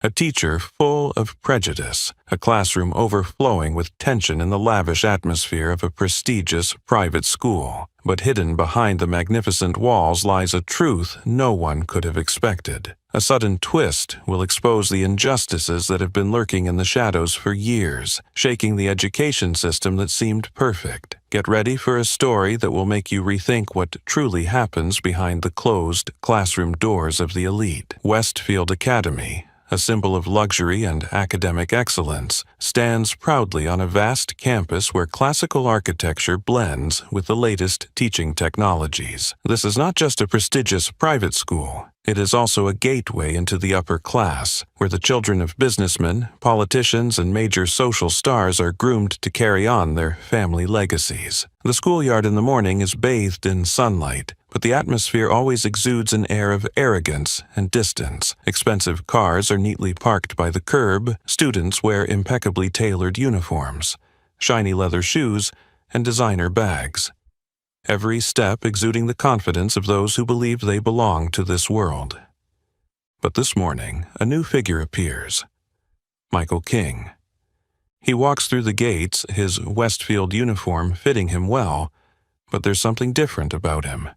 A teacher full of prejudice, a classroom overflowing with tension in the lavish atmosphere of a prestigious private school. But hidden behind the magnificent walls lies a truth no one could have expected. A sudden twist will expose the injustices that have been lurking in the shadows for years, shaking the education system that seemed perfect. Get ready for a story that will make you rethink what truly happens behind the closed classroom doors of the elite. Westfield Academy, a symbol of luxury and academic excellence, stands proudly on a vast campus where classical architecture blends with the latest teaching technologies. This is not just a prestigious private school. It is also a gateway into the upper class, where the children of businessmen, politicians, and major social stars are groomed to carry on their family legacies. The schoolyard in the morning is bathed in sunlight, but the atmosphere always exudes an air of arrogance and distance. Expensive cars are neatly parked by the curb, students wear impeccably tailored uniforms, shiny leather shoes, and designer bags. Every step exuding the confidence of those who believe they belong to this world. But this morning, a new figure appears. Michael King. He walks through the gates, his Westfield uniform fitting him well, but there's something different about him.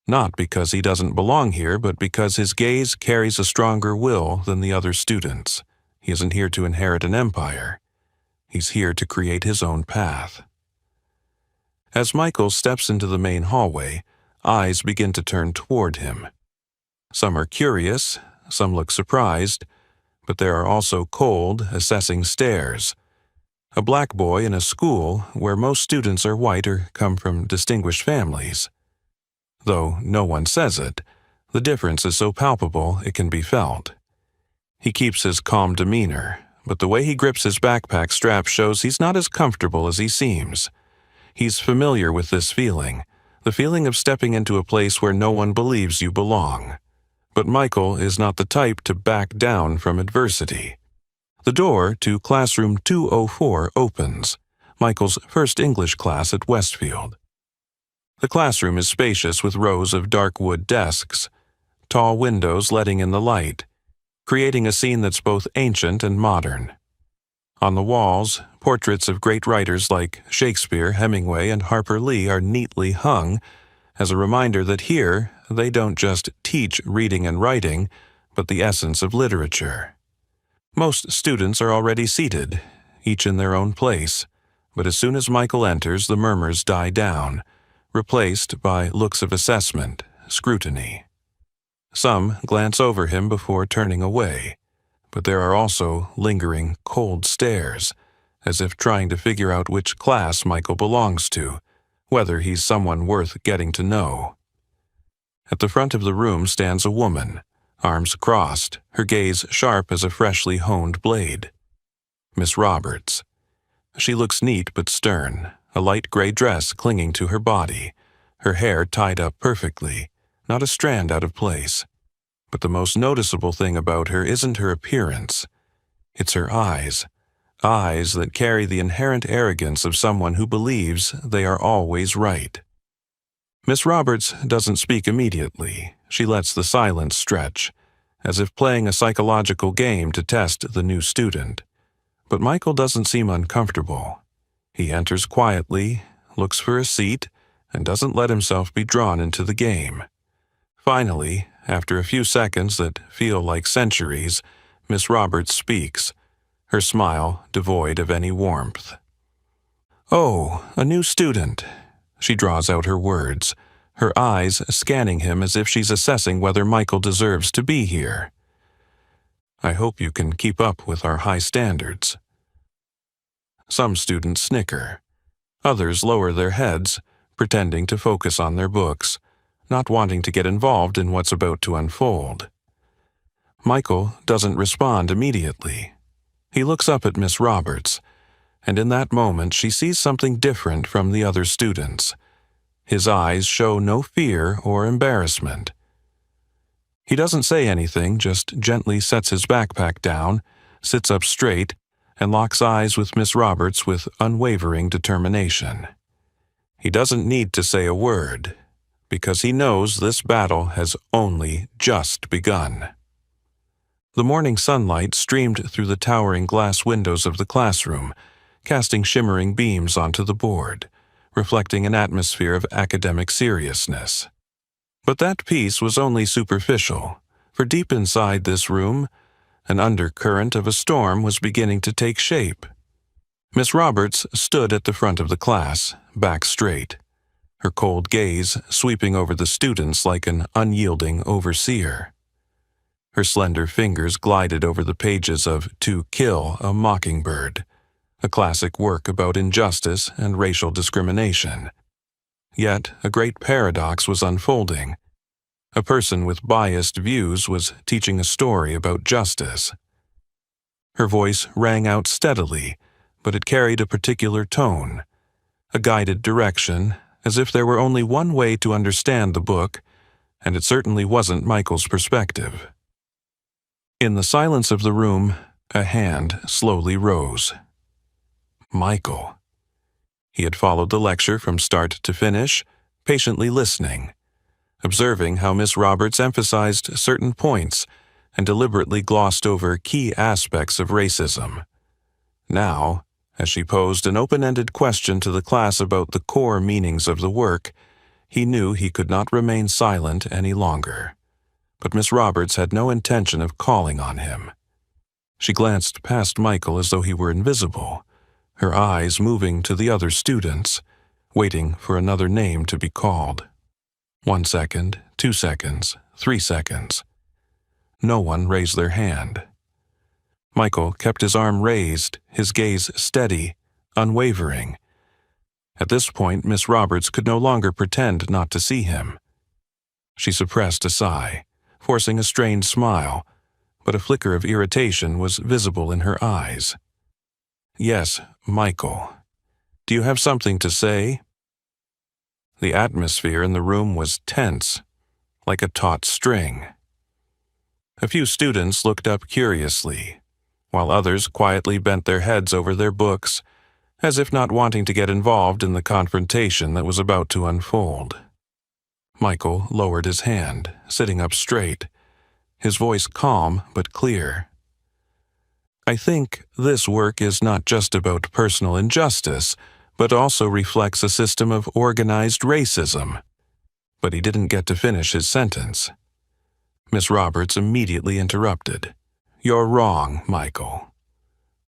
Not because he doesn't belong here, but because his gaze carries a stronger will than the other students. He isn't here to inherit an empire. He's here to create his own path. As Michael steps into the main hallway, eyes begin to turn toward him. Some are curious, some look surprised, but there are also cold, assessing stares. A black boy in a school where most students are white or come from distinguished families. Though no one says it, the difference is so palpable it can be felt. He keeps his calm demeanor, but the way he grips his backpack strap shows he's not as comfortable as he seems. He's familiar with this feeling, the feeling of stepping into a place where no one believes you belong. But Michael is not the type to back down from adversity. The door to classroom 204 opens, Michael's first English class at Westfield. The classroom is spacious with rows of dark wood desks, tall windows letting in the light, creating a scene that's both ancient and modern. On the walls, portraits of great writers like Shakespeare, Hemingway, and Harper Lee are neatly hung as a reminder that here they don't just teach reading and writing, but the essence of literature. Most students are already seated, each in their own place, but as soon as Michael enters, the murmurs die down, replaced by looks of assessment, scrutiny. Some glance over him before turning away, but there are also lingering, cold stares, as if trying to figure out which class Michael belongs to, whether he's someone worth getting to know. At the front of the room stands a woman, arms crossed, her gaze sharp as a freshly honed blade. Miss Roberts. She looks neat but stern, a light gray dress clinging to her body, her hair tied up perfectly, not a strand out of place. But the most noticeable thing about her isn't her appearance. It's her eyes that carry the inherent arrogance of someone who believes they are always right. Miss Roberts doesn't speak immediately. She lets the silence stretch, as if playing a psychological game to test the new student. But Michael doesn't seem uncomfortable. He enters quietly, looks for a seat, and doesn't let himself be drawn into the game. Finally, after a few seconds that feel like centuries, Miss Roberts speaks, her smile devoid of any warmth. "Oh, a new student." She draws out her words, her eyes scanning him as if she's assessing whether Michael deserves to be here. "I hope you can keep up with our high standards." Some students snicker. Others lower their heads, pretending to focus on their books, not wanting to get involved in what's about to unfold. Michael doesn't respond immediately. He looks up at Miss Roberts, and in that moment she sees something different from the other students. His eyes show no fear or embarrassment. He doesn't say anything, just gently sets his backpack down, sits up straight, and locks eyes with Miss Roberts with unwavering determination. He doesn't need to say a word, because he knows this battle has only just begun. The morning sunlight streamed through the towering glass windows of the classroom, casting shimmering beams onto the board, reflecting an atmosphere of academic seriousness. But that peace was only superficial, for deep inside this room, an undercurrent of a storm was beginning to take shape. Miss Roberts stood at the front of the class, back straight, her cold gaze sweeping over the students like an unyielding overseer. Her slender fingers glided over the pages of To Kill a Mockingbird, a classic work about injustice and racial discrimination. Yet a great paradox was unfolding. A person with biased views was teaching a story about justice. Her voice rang out steadily, but it carried a particular tone, a guided direction, as if there were only one way to understand the book, and it certainly wasn't Michael's perspective. In the silence of the room, a hand slowly rose. Michael. He had followed the lecture from start to finish, patiently listening, observing how Miss Roberts emphasized certain points and deliberately glossed over key aspects of racism. Now, as she posed an open-ended question to the class about the core meanings of the work, he knew he could not remain silent any longer. But Miss Roberts had no intention of calling on him. She glanced past Michael as though he were invisible, her eyes moving to the other students, waiting for another name to be called. 1 second, 2 seconds, 3 seconds. No one raised their hand. Michael kept his arm raised, his gaze steady, unwavering. At this point, Miss Roberts could no longer pretend not to see him. She suppressed a sigh, forcing a strained smile, but a flicker of irritation was visible in her eyes. Yes, Michael. Do you have something to say? The atmosphere in the room was tense, like a taut string. A few students looked up curiously, while others quietly bent their heads over their books, as if not wanting to get involved in the confrontation that was about to unfold. Michael lowered his hand, sitting up straight, his voice calm but clear. I think this work is not just about personal injustice, but also reflects a system of organized racism. But he didn't get to finish his sentence. Miss Roberts immediately interrupted. You're wrong, Michael.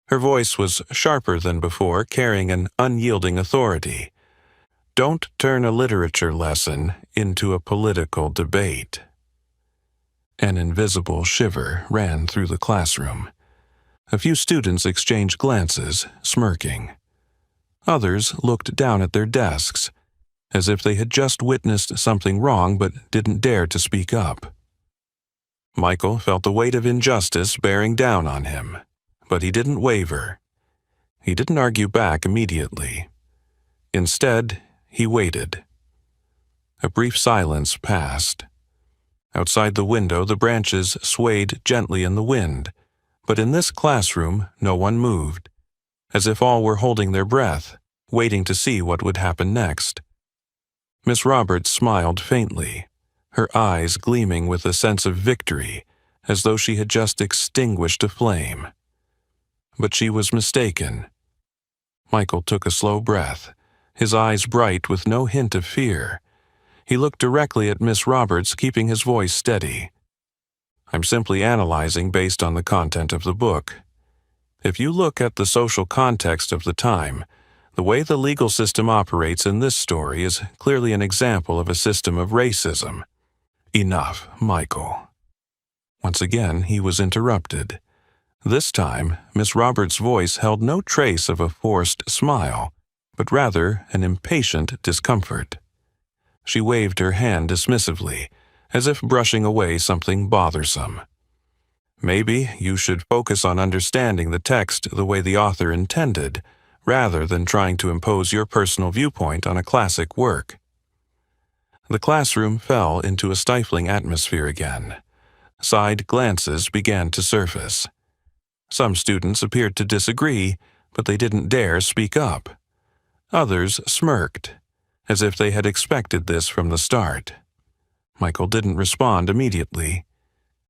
Her voice was sharper than before, carrying an unyielding authority. Don't turn a literature lesson into a political debate. An invisible shiver ran through the classroom. A few students exchanged glances, smirking. Others looked down at their desks, as if they had just witnessed something wrong but didn't dare to speak up. Michael felt the weight of injustice bearing down on him, but he didn't waver. He didn't argue back immediately. Instead, he waited. A brief silence passed. Outside the window, the branches swayed gently in the wind, but in this classroom, no one moved, as if all were holding their breath, waiting to see what would happen next. Miss Roberts smiled faintly, her eyes gleaming with a sense of victory, as though she had just extinguished a flame. But she was mistaken. Michael took a slow breath, his eyes bright with no hint of fear. He looked directly at Miss Roberts, keeping his voice steady. I'm simply analyzing based on the content of the book. If you look at the social context of the time, the way the legal system operates in this story is clearly an example of a system of racism. Enough, Michael. Once again, he was interrupted. This time, Miss Roberts' voice held no trace of a forced smile, but rather an impatient discomfort. She waved her hand dismissively, as if brushing away something bothersome. Maybe you should focus on understanding the text the way the author intended, rather than trying to impose your personal viewpoint on a classic work. The classroom fell into a stifling atmosphere again. Side glances began to surface. Some students appeared to disagree, but they didn't dare speak up. Others smirked, as if they had expected this from the start. Michael didn't respond immediately.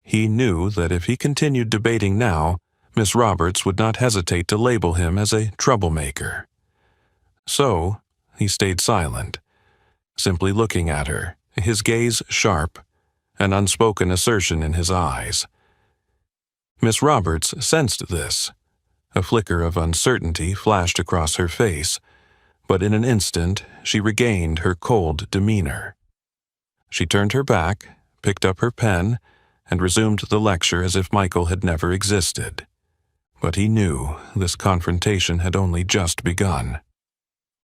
He knew that if he continued debating now, Miss Roberts would not hesitate to label him as a troublemaker. So, he stayed silent, simply looking at her, his gaze sharp, an unspoken assertion in his eyes. Miss Roberts sensed this. A flicker of uncertainty flashed across her face, but in an instant she regained her cold demeanor. She turned her back, picked up her pen, and resumed the lecture as if Michael had never existed. But he knew this confrontation had only just begun.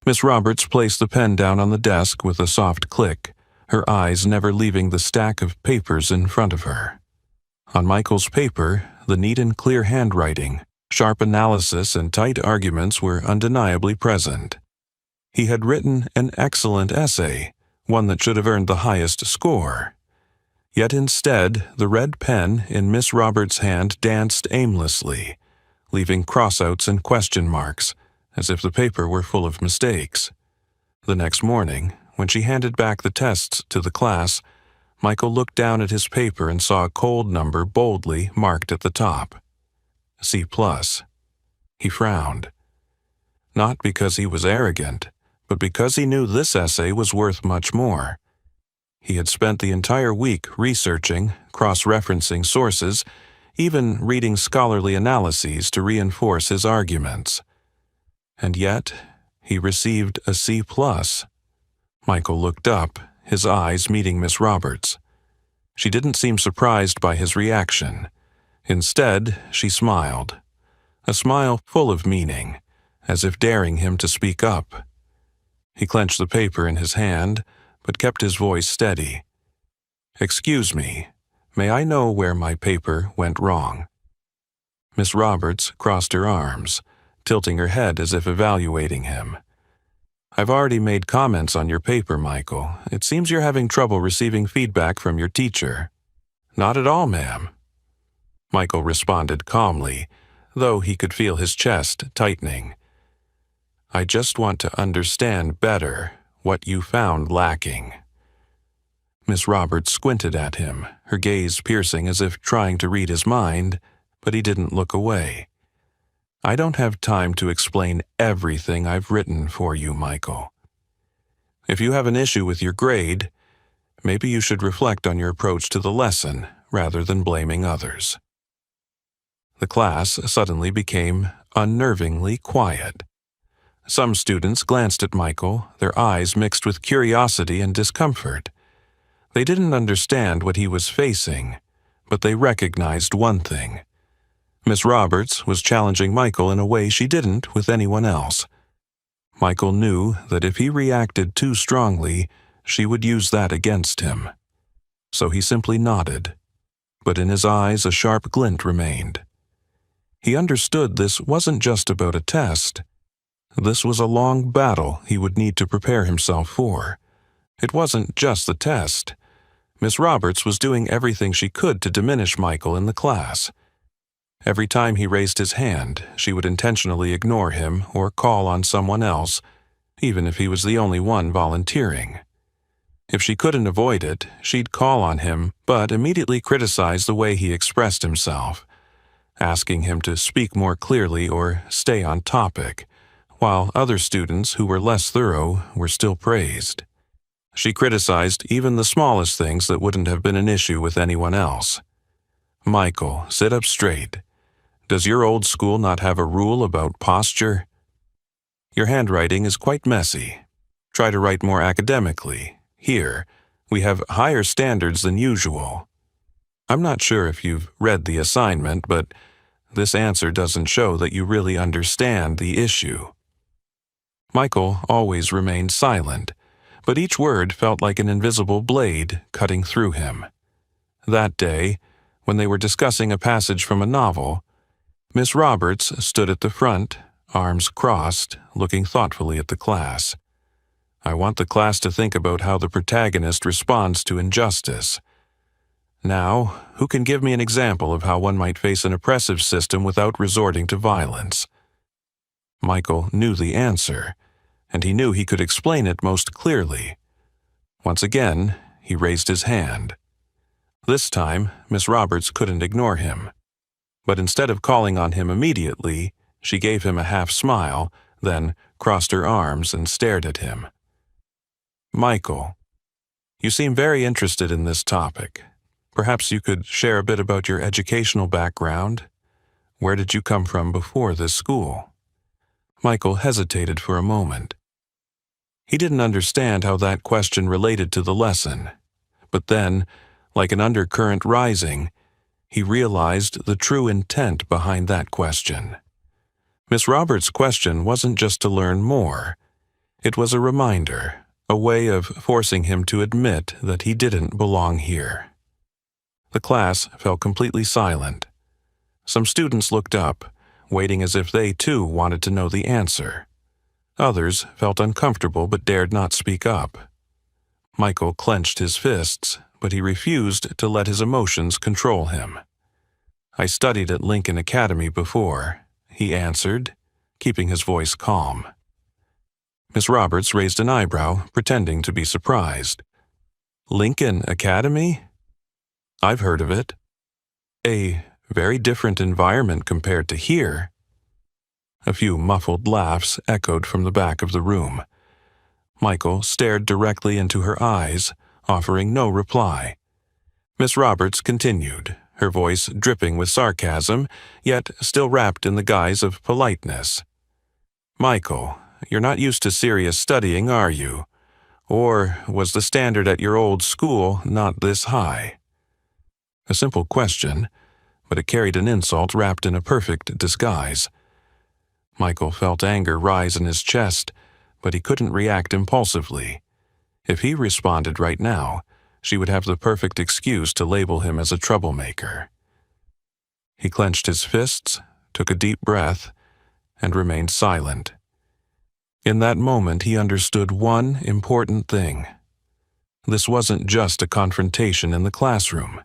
Miss Roberts placed the pen down on the desk with a soft click, her eyes never leaving the stack of papers in front of her. On Michael's paper, the neat and clear handwriting, sharp analysis, and tight arguments were undeniably present. He had written an excellent essay, one that should have earned the highest score. Yet instead, the red pen in Miss Roberts' hand danced aimlessly, leaving crossouts and question marks, as if the paper were full of mistakes. The next morning, when she handed back the tests to the class, Michael looked down at his paper and saw a cold number boldly marked at the top. C+. He frowned. Not because he was arrogant, but because he knew this essay was worth much more. He had spent the entire week researching, cross-referencing sources, even reading scholarly analyses to reinforce his arguments. And yet, he received a C+. Michael looked up, his eyes meeting Miss Roberts. She didn't seem surprised by his reaction. Instead, she smiled. A smile full of meaning, as if daring him to speak up. He clenched the paper in his hand, but kept his voice steady. "Excuse me, may I know where my paper went wrong?" Miss Roberts crossed her arms, tilting her head as if evaluating him. "I've already made comments on your paper, Michael. It seems you're having trouble receiving feedback from your teacher." "Not at all, ma'am." Michael responded calmly, though he could feel his chest tightening. "I just want to understand better what you found lacking." Miss Roberts squinted at him, her gaze piercing as if trying to read his mind, but he didn't look away. "I don't have time to explain everything I've written for you, Michael. If you have an issue with your grade, maybe you should reflect on your approach to the lesson rather than blaming others." The class suddenly became unnervingly quiet. Some students glanced at Michael, their eyes mixed with curiosity and discomfort. They didn't understand what he was facing, but they recognized one thing. Miss Roberts was challenging Michael in a way she didn't with anyone else. Michael knew that if he reacted too strongly, she would use that against him. So he simply nodded, but in his eyes a sharp glint remained. He understood this wasn't just about a test. This was a long battle he would need to prepare himself for. It wasn't just the test. Miss Roberts was doing everything she could to diminish Michael in the class. Every time he raised his hand, she would intentionally ignore him or call on someone else, even if he was the only one volunteering. If she couldn't avoid it, she'd call on him, but immediately criticize the way he expressed himself, asking him to speak more clearly or stay on topic, while other students who were less thorough were still praised. She criticized even the smallest things that wouldn't have been an issue with anyone else. "Michael, sit up straight. Does your old school not have a rule about posture? Your handwriting is quite messy. Try to write more academically. Here, we have higher standards than usual. I'm not sure if you've read the assignment, but this answer doesn't show that you really understand the issue." Michael always remained silent, but each word felt like an invisible blade cutting through him. That day, when they were discussing a passage from a novel, Miss Roberts stood at the front, arms crossed, looking thoughtfully at the class. "I want the class to think about how the protagonist responds to injustice. Now, who can give me an example of how one might face an oppressive system without resorting to violence?" Michael knew the answer, and he knew he could explain it most clearly. Once again, he raised his hand. This time, Miss Roberts couldn't ignore him. But instead of calling on him immediately, she gave him a half smile, then crossed her arms and stared at him. "Michael, you seem very interested in this topic. Perhaps you could share a bit about your educational background. Where did you come from before this school?" Michael hesitated for a moment. He didn't understand how that question related to the lesson, but then, like an undercurrent rising, he realized the true intent behind that question. Miss Roberts' question wasn't just to learn more. It was a reminder, a way of forcing him to admit that he didn't belong here. The class fell completely silent. Some students looked up, waiting as if they too wanted to know the answer. Others felt uncomfortable but dared not speak up. Michael clenched his fists, but he refused to let his emotions control him. "I studied at Lincoln Academy before," he answered, keeping his voice calm. Miss Roberts raised an eyebrow, pretending to be surprised. "Lincoln Academy? I've heard of it. A very different environment compared to here." A few muffled laughs echoed from the back of the room. Michael stared directly into her eyes, offering no reply. Miss Roberts continued, her voice dripping with sarcasm, yet still wrapped in the guise of politeness. "Michael, you're not used to serious studying, are you? Or was the standard at your old school not this high?" A simple question, but it carried an insult wrapped in a perfect disguise. Michael felt anger rise in his chest, but he couldn't react impulsively. If he responded right now, she would have the perfect excuse to label him as a troublemaker. He clenched his fists, took a deep breath, and remained silent. In that moment, he understood one important thing. This wasn't just a confrontation in the classroom.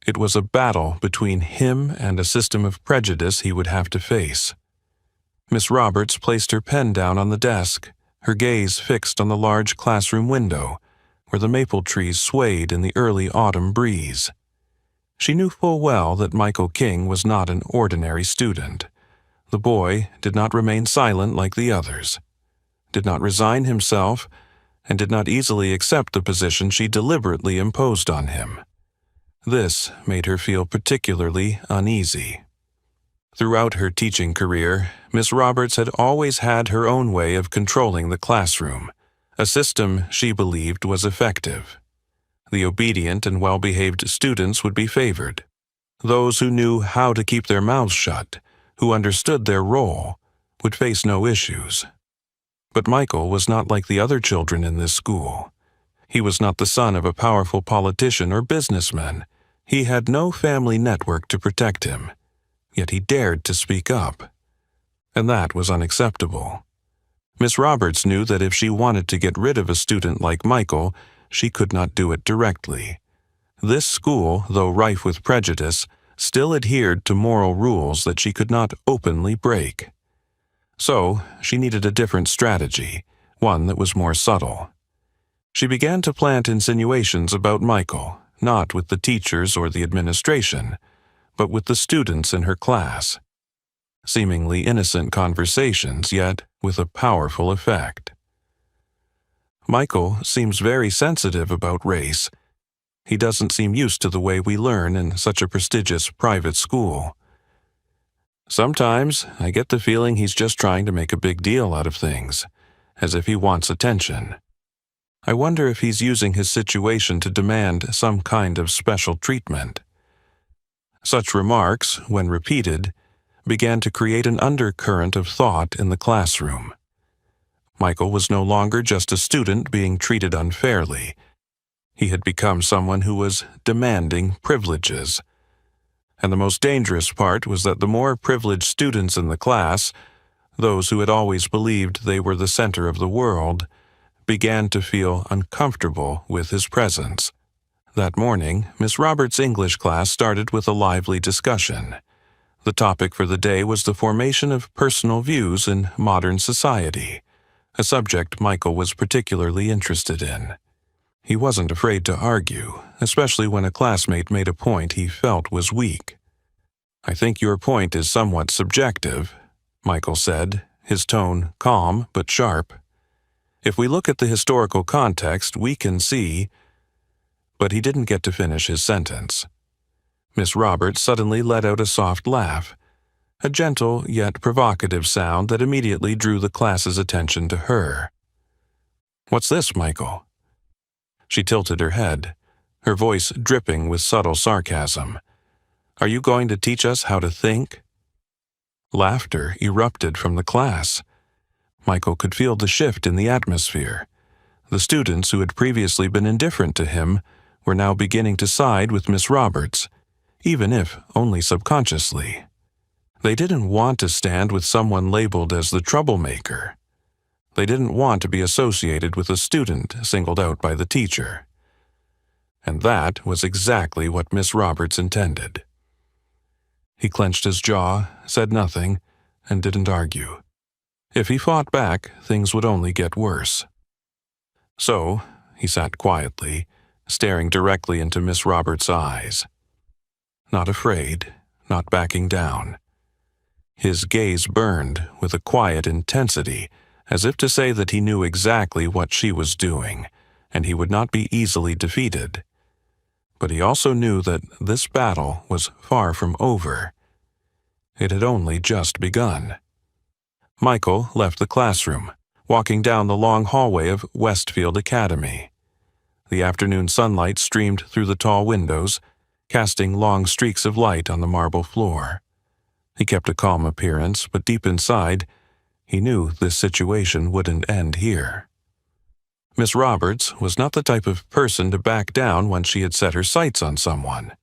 It was a battle between him and a system of prejudice he would have to face. Miss Roberts placed her pen down on the desk, her gaze fixed on the large classroom window, where the maple trees swayed in the early autumn breeze. She knew full well that Michael King was not an ordinary student. The boy did not remain silent like the others, did not resign himself, and did not easily accept the position she deliberately imposed on him. This made her feel particularly uneasy. Throughout her teaching career, Miss Roberts had always had her own way of controlling the classroom, a system she believed was effective. The obedient and well-behaved students would be favored. Those who knew how to keep their mouths shut, who understood their role, would face no issues. But Michael was not like the other children in this school. He was not the son of a powerful politician or businessman. He had no family network to protect him. Yet he dared to speak up. And that was unacceptable. Miss Roberts knew that if she wanted to get rid of a student like Michael, she could not do it directly. This school, though rife with prejudice, still adhered to moral rules that she could not openly break. So, she needed a different strategy, one that was more subtle. She began to plant insinuations about Michael, not with the teachers or the administration, but with the students in her class. Seemingly innocent conversations, yet with a powerful effect. "Michael seems very sensitive about race. He doesn't seem used to the way we learn in such a prestigious private school. Sometimes I get the feeling he's just trying to make a big deal out of things, as if he wants attention. I wonder if he's using his situation to demand some kind of special treatment." Such remarks, when repeated, began to create an undercurrent of thought in the classroom. Michael was no longer just a student being treated unfairly. He had become someone who was demanding privileges. And the most dangerous part was that the more privileged students in the class, those who had always believed they were the center of the world, began to feel uncomfortable with his presence. That morning, Miss Roberts' English class started with a lively discussion. The topic for the day was the formation of personal views in modern society, a subject Michael was particularly interested in. He wasn't afraid to argue, especially when a classmate made a point he felt was weak. "I think your point is somewhat subjective," Michael said, his tone calm but sharp. "If we look at the historical context, we can see—" But he didn't get to finish his sentence. Miss Roberts suddenly let out a soft laugh, a gentle yet provocative sound that immediately drew the class's attention to her. "What's this, Michael?" She tilted her head, her voice dripping with subtle sarcasm. "Are you going to teach us how to think?" Laughter erupted from the class. Michael could feel the shift in the atmosphere. The students who had previously been indifferent to him were now beginning to side with Miss Roberts, even if only subconsciously. They didn't want to stand with someone labeled as the troublemaker. They didn't want to be associated with a student singled out by the teacher. And that was exactly what Miss Roberts intended. He clenched his jaw, said nothing, and didn't argue. If he fought back, things would only get worse. So, he sat quietly, staring directly into Miss Roberts' eyes. Not afraid, not backing down. His gaze burned with a quiet intensity, as if to say that he knew exactly what she was doing, and he would not be easily defeated. But he also knew that this battle was far from over. It had only just begun. Michael left the classroom, walking down the long hallway of Westfield Academy. The afternoon sunlight streamed through the tall windows, casting long streaks of light on the marble floor. He kept a calm appearance, but deep inside, he knew this situation wouldn't end here. Miss Roberts was not the type of person to back down when she had set her sights on someone.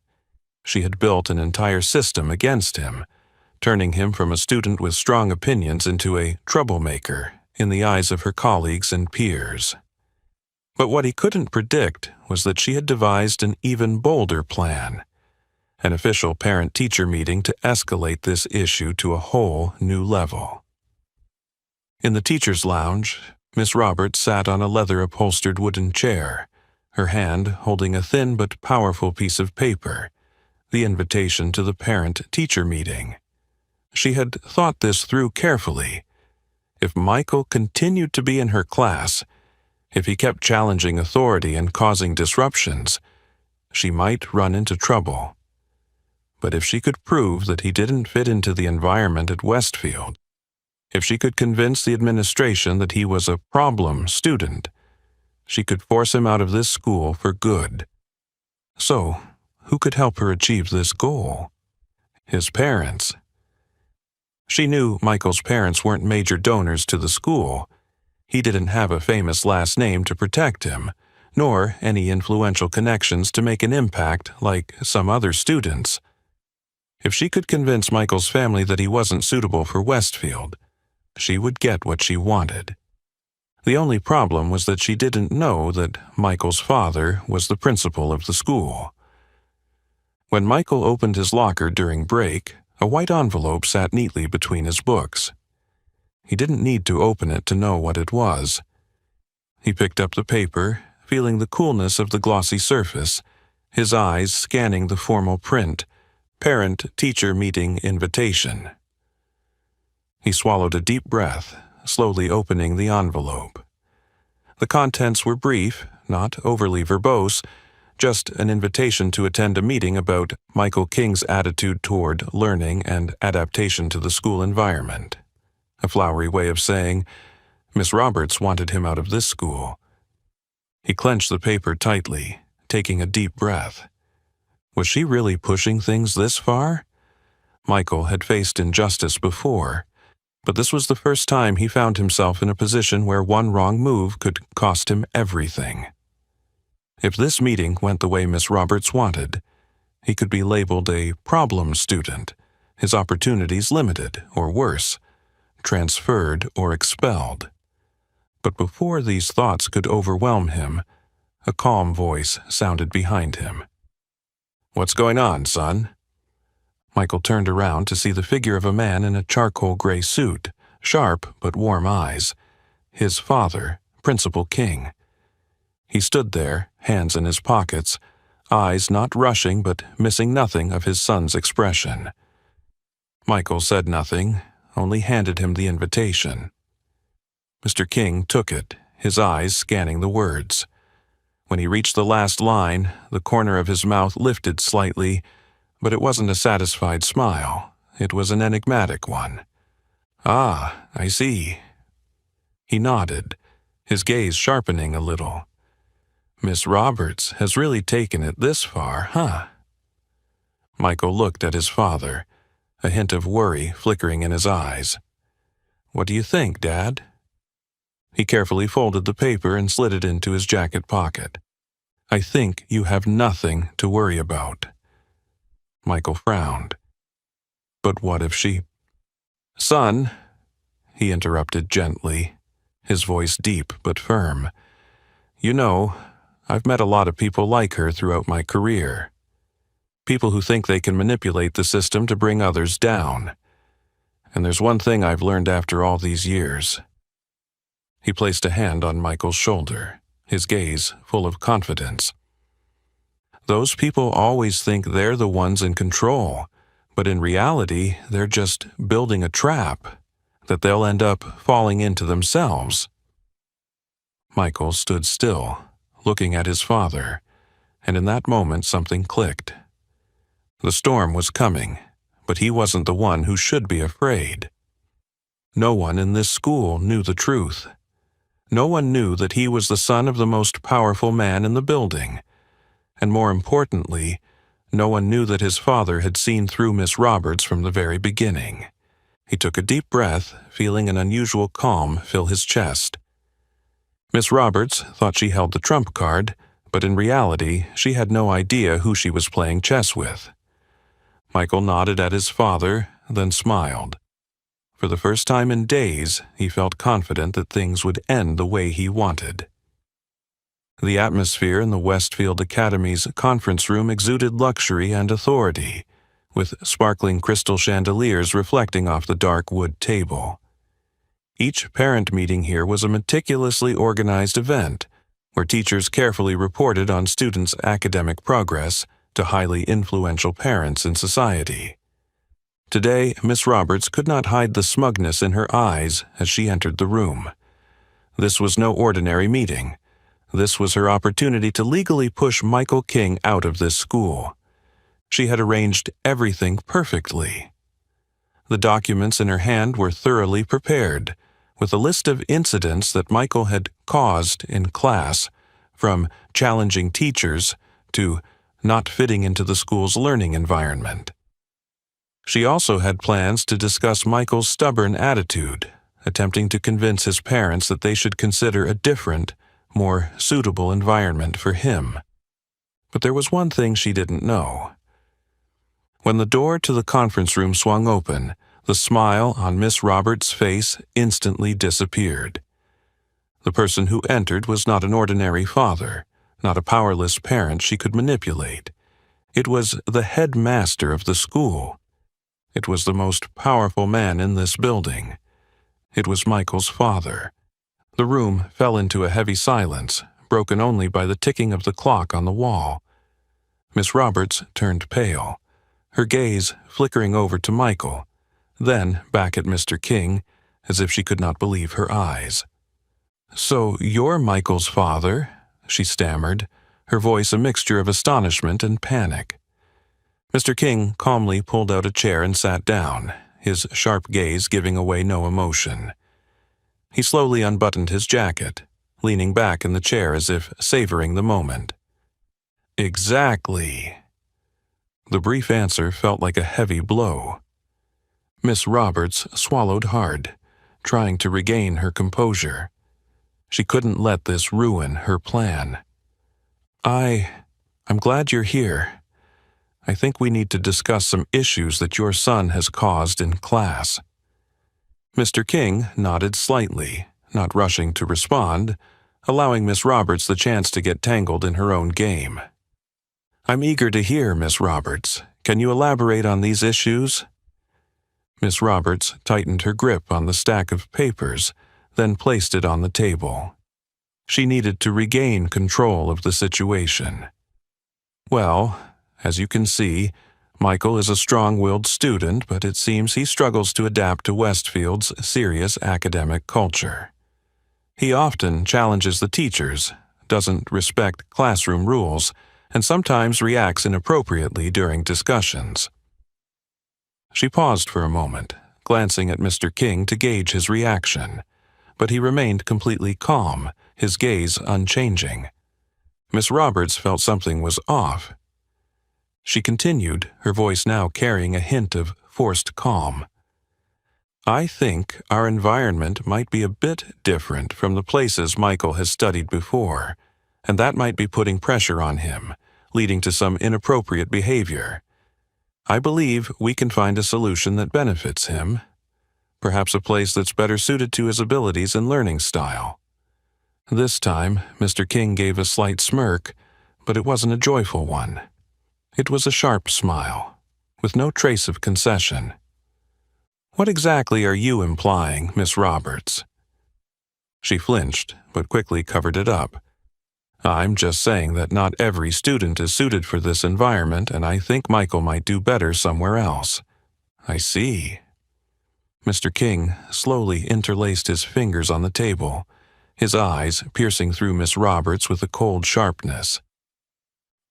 She had built an entire system against him, turning him from a student with strong opinions into a troublemaker in the eyes of her colleagues and peers. But what he couldn't predict was that she had devised an even bolder plan, an official parent-teacher meeting to escalate this issue to a whole new level. In the teacher's lounge, Miss Roberts sat on a leather-upholstered wooden chair, her hand holding a thin but powerful piece of paper, the invitation to the parent-teacher meeting. She had thought this through carefully. If Michael continued to be in her class, if he kept challenging authority and causing disruptions, she might run into trouble. But if she could prove that he didn't fit into the environment at Westfield, if she could convince the administration that he was a problem student, she could force him out of this school for good. So, who could help her achieve this goal? His parents. She knew Michael's parents weren't major donors to the school. He didn't have a famous last name to protect him, nor any influential connections to make an impact like some other students. If she could convince Michael's family that he wasn't suitable for Westfield, she would get what she wanted. The only problem was that she didn't know that Michael's father was the principal of the school. When Michael opened his locker during break, a white envelope sat neatly between his books. He didn't need to open it to know what it was. He picked up the paper, feeling the coolness of the glossy surface, his eyes scanning the formal print, parent-teacher meeting invitation. He swallowed a deep breath, slowly opening the envelope. The contents were brief, not overly verbose, just an invitation to attend a meeting about Michael King's attitude toward learning and adaptation to the school environment. A flowery way of saying, Miss Roberts wanted him out of this school. He clenched the paper tightly, taking a deep breath. Was she really pushing things this far? Michael had faced injustice before, but this was the first time he found himself in a position where one wrong move could cost him everything. If this meeting went the way Miss Roberts wanted, he could be labeled a problem student, his opportunities limited, or worse, transferred or expelled. But before these thoughts could overwhelm him, a calm voice sounded behind him. "What's going on, son?" Michael turned around to see the figure of a man in a charcoal gray suit, sharp but warm eyes. His father, Principal King. He stood there, hands in his pockets, eyes not rushing but missing nothing of his son's expression. Michael said nothing, only handed him the invitation. Mr. King took it, his eyes scanning the words. When he reached the last line, the corner of his mouth lifted slightly, but it wasn't a satisfied smile. It was an enigmatic one. "Ah, I see." He nodded, his gaze sharpening a little. "Miss Roberts has really taken it this far, huh?" Michael looked at his father, a hint of worry flickering in his eyes. "What do you think, Dad?" He carefully folded the paper and slid it into his jacket pocket. "I think you have nothing to worry about." Michael frowned. "But what if she—" "Son," he interrupted gently, his voice deep but firm. "You know, I've met a lot of people like her throughout my career. People who think they can manipulate the system to bring others down. And there's one thing I've learned after all these years." He placed a hand on Michael's shoulder, his gaze full of confidence. "Those people always think they're the ones in control, but in reality, they're just building a trap that they'll end up falling into themselves." Michael stood still, looking at his father, and in that moment something clicked. The storm was coming, but he wasn't the one who should be afraid. No one in this school knew the truth. No one knew that he was the son of the most powerful man in the building. And more importantly, no one knew that his father had seen through Miss Roberts from the very beginning. He took a deep breath, feeling an unusual calm fill his chest. Miss Roberts thought she held the trump card, but in reality, she had no idea who she was playing chess with. Michael nodded at his father, then smiled. For the first time in days, he felt confident that things would end the way he wanted. The atmosphere in the Westfield Academy's conference room exuded luxury and authority, with sparkling crystal chandeliers reflecting off the dark wood table. Each parent meeting here was a meticulously organized event, where teachers carefully reported on students' academic progress to highly influential parents in society. Today, Miss Roberts could not hide the smugness in her eyes as she entered the room. This was no ordinary meeting. This was her opportunity to legally push Michael King out of this school. She had arranged everything perfectly. The documents in her hand were thoroughly prepared, with a list of incidents that Michael had caused in class, from challenging teachers to not fitting into the school's learning environment. She also had plans to discuss Michael's stubborn attitude, attempting to convince his parents that they should consider a different, more suitable environment for him. But there was one thing she didn't know. When the door to the conference room swung open, the smile on Miss Roberts' face instantly disappeared. The person who entered was not an ordinary father, not a powerless parent she could manipulate. It was the headmaster of the school. It was the most powerful man in this building. It was Michael's father. The room fell into a heavy silence, broken only by the ticking of the clock on the wall. Miss Roberts turned pale, her gaze flickering over to Michael, then back at Mr. King, as if she could not believe her eyes. "So you're Michael's father?" she stammered, her voice a mixture of astonishment and panic. Mr. King calmly pulled out a chair and sat down, his sharp gaze giving away no emotion. He slowly unbuttoned his jacket, leaning back in the chair as if savoring the moment. "Exactly." The brief answer felt like a heavy blow. Miss Roberts swallowed hard, trying to regain her composure. She couldn't let this ruin her plan. I'm glad you're here. I think we need to discuss some issues that your son has caused in class." Mr. King nodded slightly, not rushing to respond, allowing Miss Roberts the chance to get tangled in her own game. "I'm eager to hear, Miss Roberts. Can you elaborate on these issues?" Miss Roberts tightened her grip on the stack of papers, then placed it on the table. She needed to regain control of the situation. Well, as you can see, Michael is a strong-willed student, but it seems he struggles to adapt to Westfield's serious academic culture. He often challenges the teachers, doesn't respect classroom rules, and sometimes reacts inappropriately during discussions. She paused for a moment, glancing at Mr. King to gauge his reaction, but he remained completely calm, his gaze unchanging. Miss Roberts felt something was off. She continued, her voice now carrying a hint of forced calm. I think our environment might be a bit different from the places Michael has studied before, and that might be putting pressure on him, leading to some inappropriate behavior. I believe we can find a solution that benefits him, perhaps a place that's better suited to his abilities and learning style. This time, Mr. King gave a slight smirk, but it wasn't a joyful one. It was a sharp smile, with no trace of concession. What exactly are you implying, Miss Roberts? She flinched, but quickly covered it up. I'm just saying that not every student is suited for this environment, and I think Michael might do better somewhere else. I see. Mr. King slowly interlaced his fingers on the table, his eyes piercing through Miss Roberts with a cold sharpness.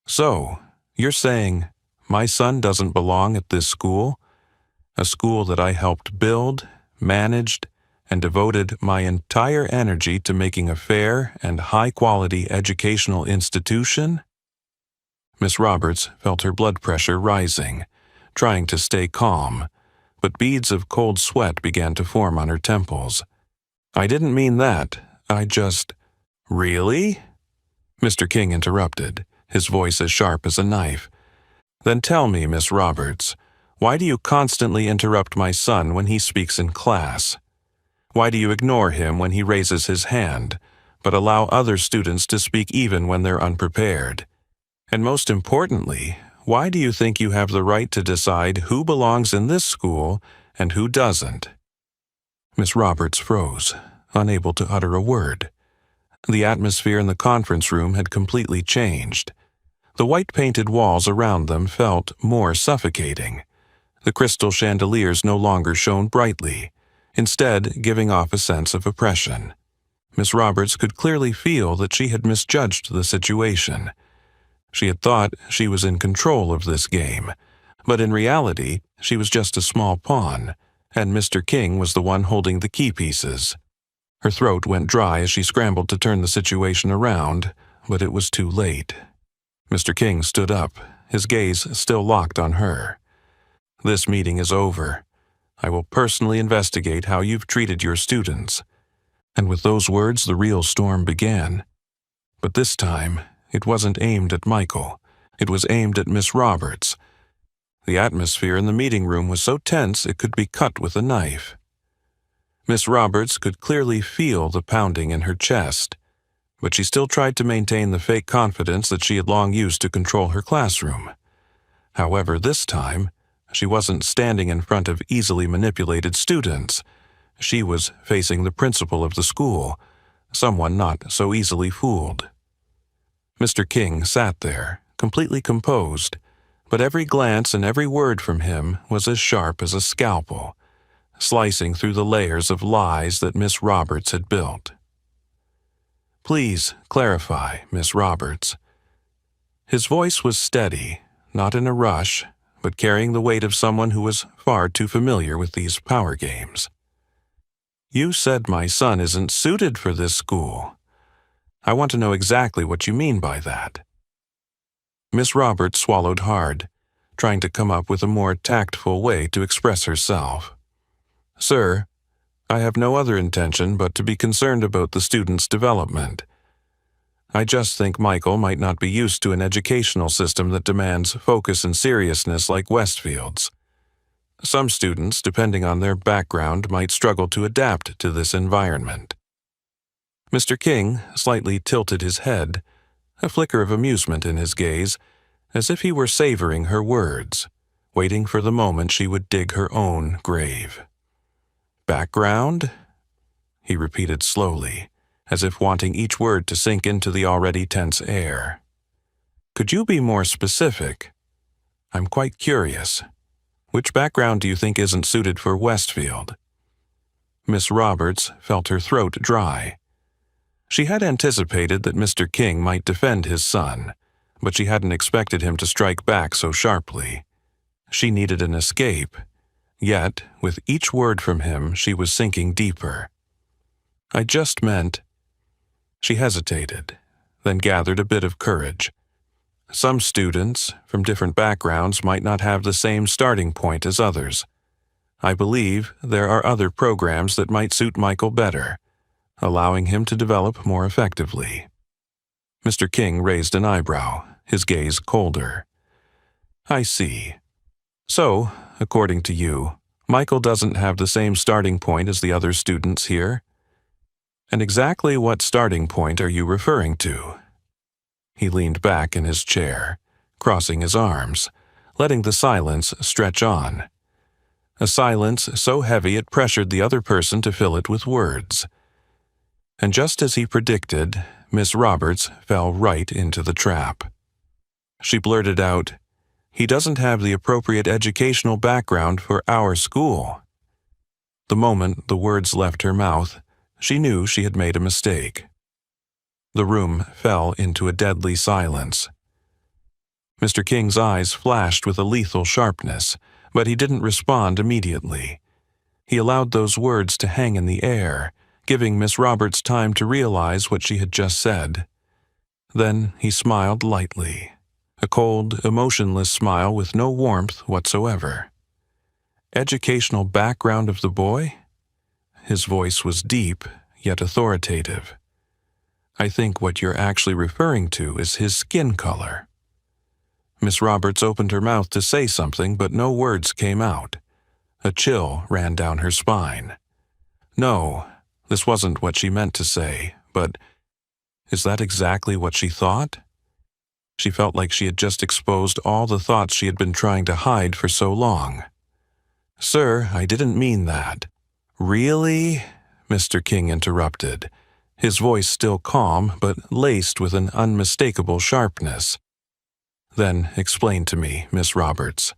So, you're saying my son doesn't belong at this school? A school that I helped build, managed, and devoted my entire energy to making a fair and high-quality educational institution? Miss Roberts felt her blood pressure rising, trying to stay calm, but beads of cold sweat began to form on her temples. I didn't mean that. I just— Really? Mr. King interrupted, his voice as sharp as a knife. Then tell me, Miss Roberts, why do you constantly interrupt my son when he speaks in class? Why do you ignore him when he raises his hand, but allow other students to speak even when they're unprepared? And most importantly, why do you think you have the right to decide who belongs in this school and who doesn't? Miss Roberts froze, unable to utter a word. The atmosphere in the conference room had completely changed. The white-painted walls around them felt more suffocating. The crystal chandeliers no longer shone brightly, instead giving off a sense of oppression. Miss Roberts could clearly feel that she had misjudged the situation. She had thought she was in control of this game, but in reality, she was just a small pawn, and Mr. King was the one holding the key pieces. Her throat went dry as she scrambled to turn the situation around, but it was too late. Mr. King stood up, his gaze still locked on her. This meeting is over. I will personally investigate how you've treated your students. And with those words, the real storm began. But this time, it wasn't aimed at Michael. It was aimed at Miss Roberts. The atmosphere in the meeting room was so tense it could be cut with a knife. Miss Roberts could clearly feel the pounding in her chest, but she still tried to maintain the fake confidence that she had long used to control her classroom. However, this time, she wasn't standing in front of easily manipulated students. She was facing the principal of the school, someone not so easily fooled. Mr. King sat there, completely composed, but every glance and every word from him was as sharp as a scalpel, slicing through the layers of lies that Miss Roberts had built. Please clarify, Miss Roberts. His voice was steady, not in a rush, but carrying the weight of someone who was far too familiar with these power games. You said my son isn't suited for this school. I want to know exactly what you mean by that. Miss Roberts swallowed hard, trying to come up with a more tactful way to express herself. Sir, I have no other intention but to be concerned about the student's development. I just think Michael might not be used to an educational system that demands focus and seriousness like Westfield's. Some students, depending on their background, might struggle to adapt to this environment. Mr. King slightly tilted his head, a flicker of amusement in his gaze, as if he were savoring her words, waiting for the moment she would dig her own grave. Background? He repeated slowly, as if wanting each word to sink into the already tense air. "Could you be more specific? I'm quite curious. Which background do you think isn't suited for Westfield?" Miss Roberts felt her throat dry. She had anticipated that Mr. King might defend his son, but she hadn't expected him to strike back so sharply. She needed an escape, yet, with each word from him, she was sinking deeper. "I just meant—" She hesitated, then gathered a bit of courage. Some students, from different backgrounds, might not have the same starting point as others. I believe there are other programs that might suit Michael better, allowing him to develop more effectively. Mr. King raised an eyebrow, his gaze colder. "I see. So, according to you, Michael doesn't have the same starting point as the other students here? And exactly what starting point are you referring to?" He leaned back in his chair, crossing his arms, letting the silence stretch on. A silence so heavy it pressured the other person to fill it with words. And just as he predicted, Miss Roberts fell right into the trap. She blurted out, "He doesn't have the appropriate educational background for our school." The moment the words left her mouth, she knew she had made a mistake. The room fell into a deadly silence. Mr. King's eyes flashed with a lethal sharpness, but he didn't respond immediately. He allowed those words to hang in the air, giving Miss Roberts time to realize what she had just said. Then he smiled lightly, a cold, emotionless smile with no warmth whatsoever. "Educational background of the boy?" His voice was deep, yet authoritative. "I think what you're actually referring to is his skin color." Miss Roberts opened her mouth to say something, but no words came out. A chill ran down her spine. No, this wasn't what she meant to say, but is that exactly what she thought? She felt like she had just exposed all the thoughts she had been trying to hide for so long. "Sir, I didn't mean that." "Really?" Mr. King interrupted, his voice still calm but laced with an unmistakable sharpness. "Then explain to me, Miss Roberts.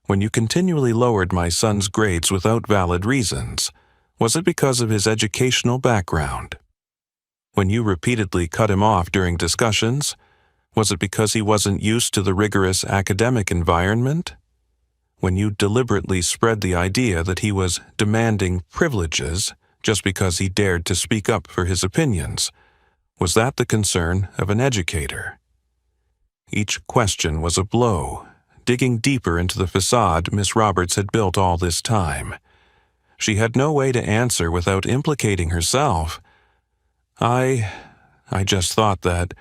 When you continually lowered my son's grades without valid reasons, was it because of his educational background? When you repeatedly cut him off during discussions, was it because he wasn't used to the rigorous academic environment? When you deliberately spread the idea that he was demanding privileges just because he dared to speak up for his opinions, was that the concern of an educator?" Each question was a blow, digging deeper into the facade Miss Roberts had built all this time. She had no way to answer without implicating herself. I just thought that.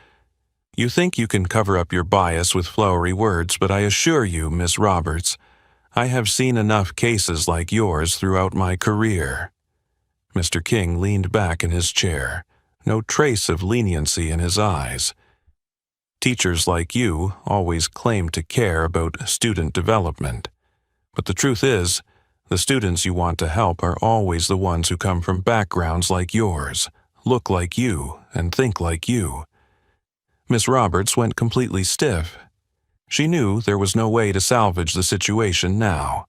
You think you can cover up your bias with flowery words, but I assure you, Miss Roberts, I have seen enough cases like yours throughout my career." Mr. King leaned back in his chair, no trace of leniency in his eyes. "Teachers like you always claim to care about student development. But the truth is, the students you want to help are always the ones who come from backgrounds like yours, look like you, and think like you." Miss Roberts went completely stiff. She knew there was no way to salvage the situation now.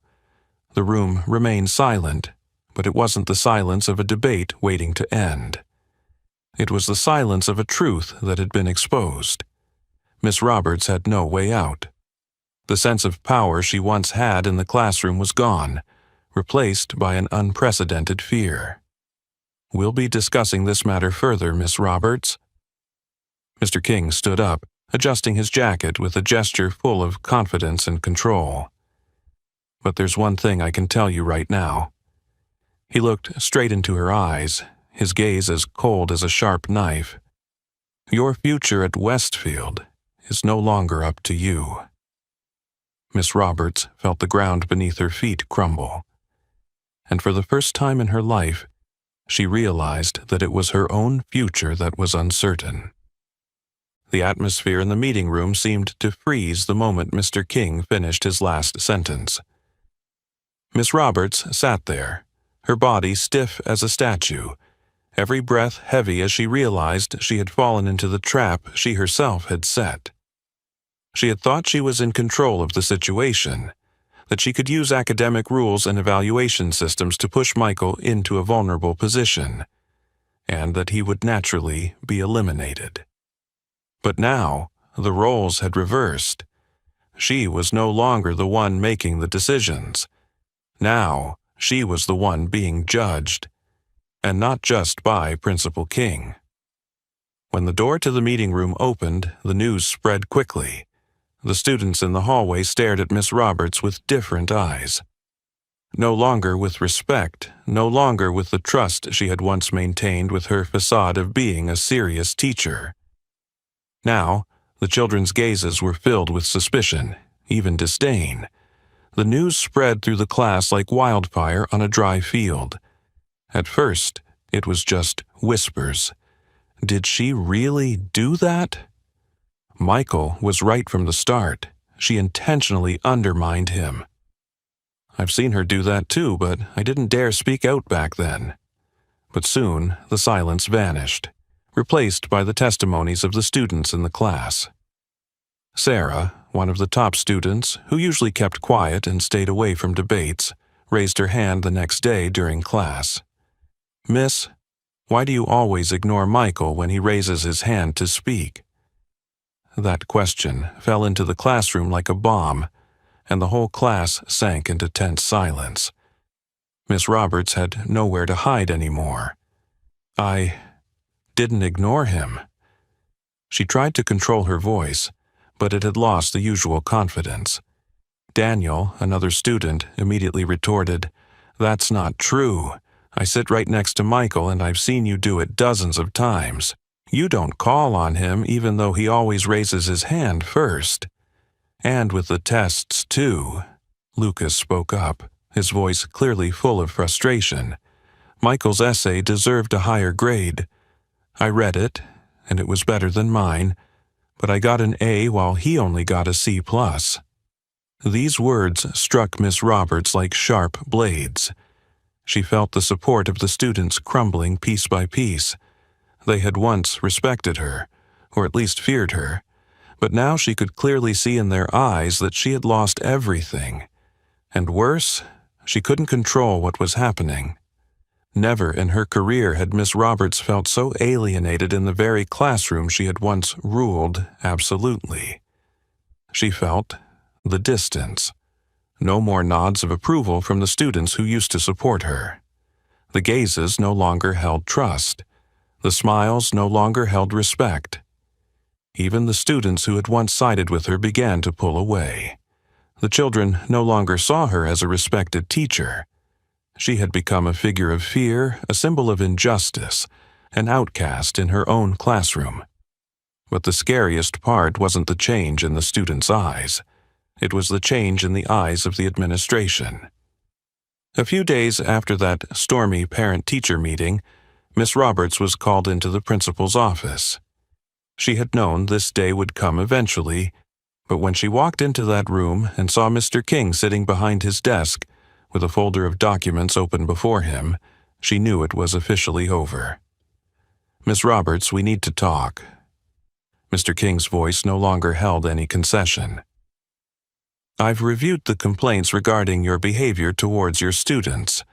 The room remained silent, but it wasn't the silence of a debate waiting to end. It was the silence of a truth that had been exposed. Miss Roberts had no way out. The sense of power she once had in the classroom was gone, replaced by an unprecedented fear. "We'll be discussing this matter further, Miss Roberts." Mr. King stood up, adjusting his jacket with a gesture full of confidence and control. "But there's one thing I can tell you right now." He looked straight into her eyes, his gaze as cold as a sharp knife. "Your future at Westfield is no longer up to you." Miss Roberts felt the ground beneath her feet crumble. And for the first time in her life, she realized that it was her own future that was uncertain. The atmosphere in the meeting room seemed to freeze the moment Mr. King finished his last sentence. Miss Roberts sat there, her body stiff as a statue, every breath heavy as she realized she had fallen into the trap she herself had set. She had thought she was in control of the situation, that she could use academic rules and evaluation systems to push Michael into a vulnerable position, and that he would naturally be eliminated. But now, the roles had reversed. She was no longer the one making the decisions. Now, she was the one being judged, and not just by Principal King. When the door to the meeting room opened, the news spread quickly. The students in the hallway stared at Miss Roberts with different eyes. No longer with respect, no longer with the trust she had once maintained with her facade of being a serious teacher. Now, the children's gazes were filled with suspicion, even disdain. The news spread through the class like wildfire on a dry field. At first, it was just whispers. Did she really do that? Michael was right from the start. She intentionally undermined him. I've seen her do that too, but I didn't dare speak out back then. But soon, the silence vanished, replaced by the testimonies of the students in the class. Sarah, one of the top students, who usually kept quiet and stayed away from debates, raised her hand the next day during class. "Miss, why do you always ignore Michael when he raises his hand to speak?" That question fell into the classroom like a bomb, and the whole class sank into tense silence. Miss Roberts had nowhere to hide anymore. I didn't ignore him. She tried to control her voice, but it had lost the usual confidence. Daniel, another student, immediately retorted, "That's not true. I sit right next to Michael and I've seen you do it dozens of times. You don't call on him even though he always raises his hand first. And with the tests, too." Lucas spoke up, his voice clearly full of frustration. "Michael's essay deserved a higher grade. I read it, and it was better than mine, but I got an A while he only got a C+. These words struck Miss Roberts like sharp blades. She felt the support of the students crumbling piece by piece. They had once respected her, or at least feared her, but now she could clearly see in their eyes that she had lost everything. And worse, she couldn't control what was happening. Never in her career had Miss Roberts felt so alienated in the very classroom she had once ruled absolutely. She felt the distance. No more nods of approval from the students who used to support her. The gazes no longer held trust. The smiles no longer held respect. Even the students who had once sided with her began to pull away. The children no longer saw her as a respected teacher. She had become a figure of fear, a symbol of injustice, an outcast in her own classroom. But the scariest part wasn't the change in the students' eyes. It was the change in the eyes of the administration. A few days after that stormy parent-teacher meeting, Miss Roberts was called into the principal's office. She had known this day would come eventually, but when she walked into that room and saw Mr. King sitting behind his desk with a folder of documents open before him, she knew it was officially over. "Miss Roberts, we need to talk." Mr. King's voice no longer held any concession. "I've reviewed the complaints regarding your behavior towards your students,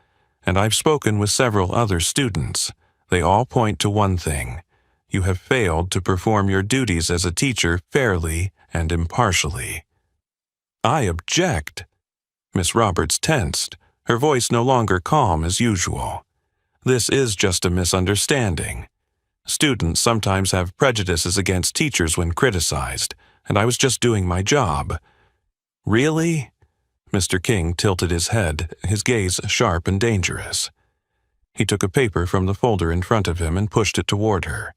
and I've spoken with several other students. They all point to one thing. You have failed to perform your duties as a teacher fairly and impartially." "I object." Miss Roberts tensed, her voice no longer calm as usual. "This is just a misunderstanding. Students sometimes have prejudices against teachers when criticized, and I was just doing my job." "Really?" Mr. King tilted his head, his gaze sharp and dangerous. He took a paper from the folder in front of him and pushed it toward her.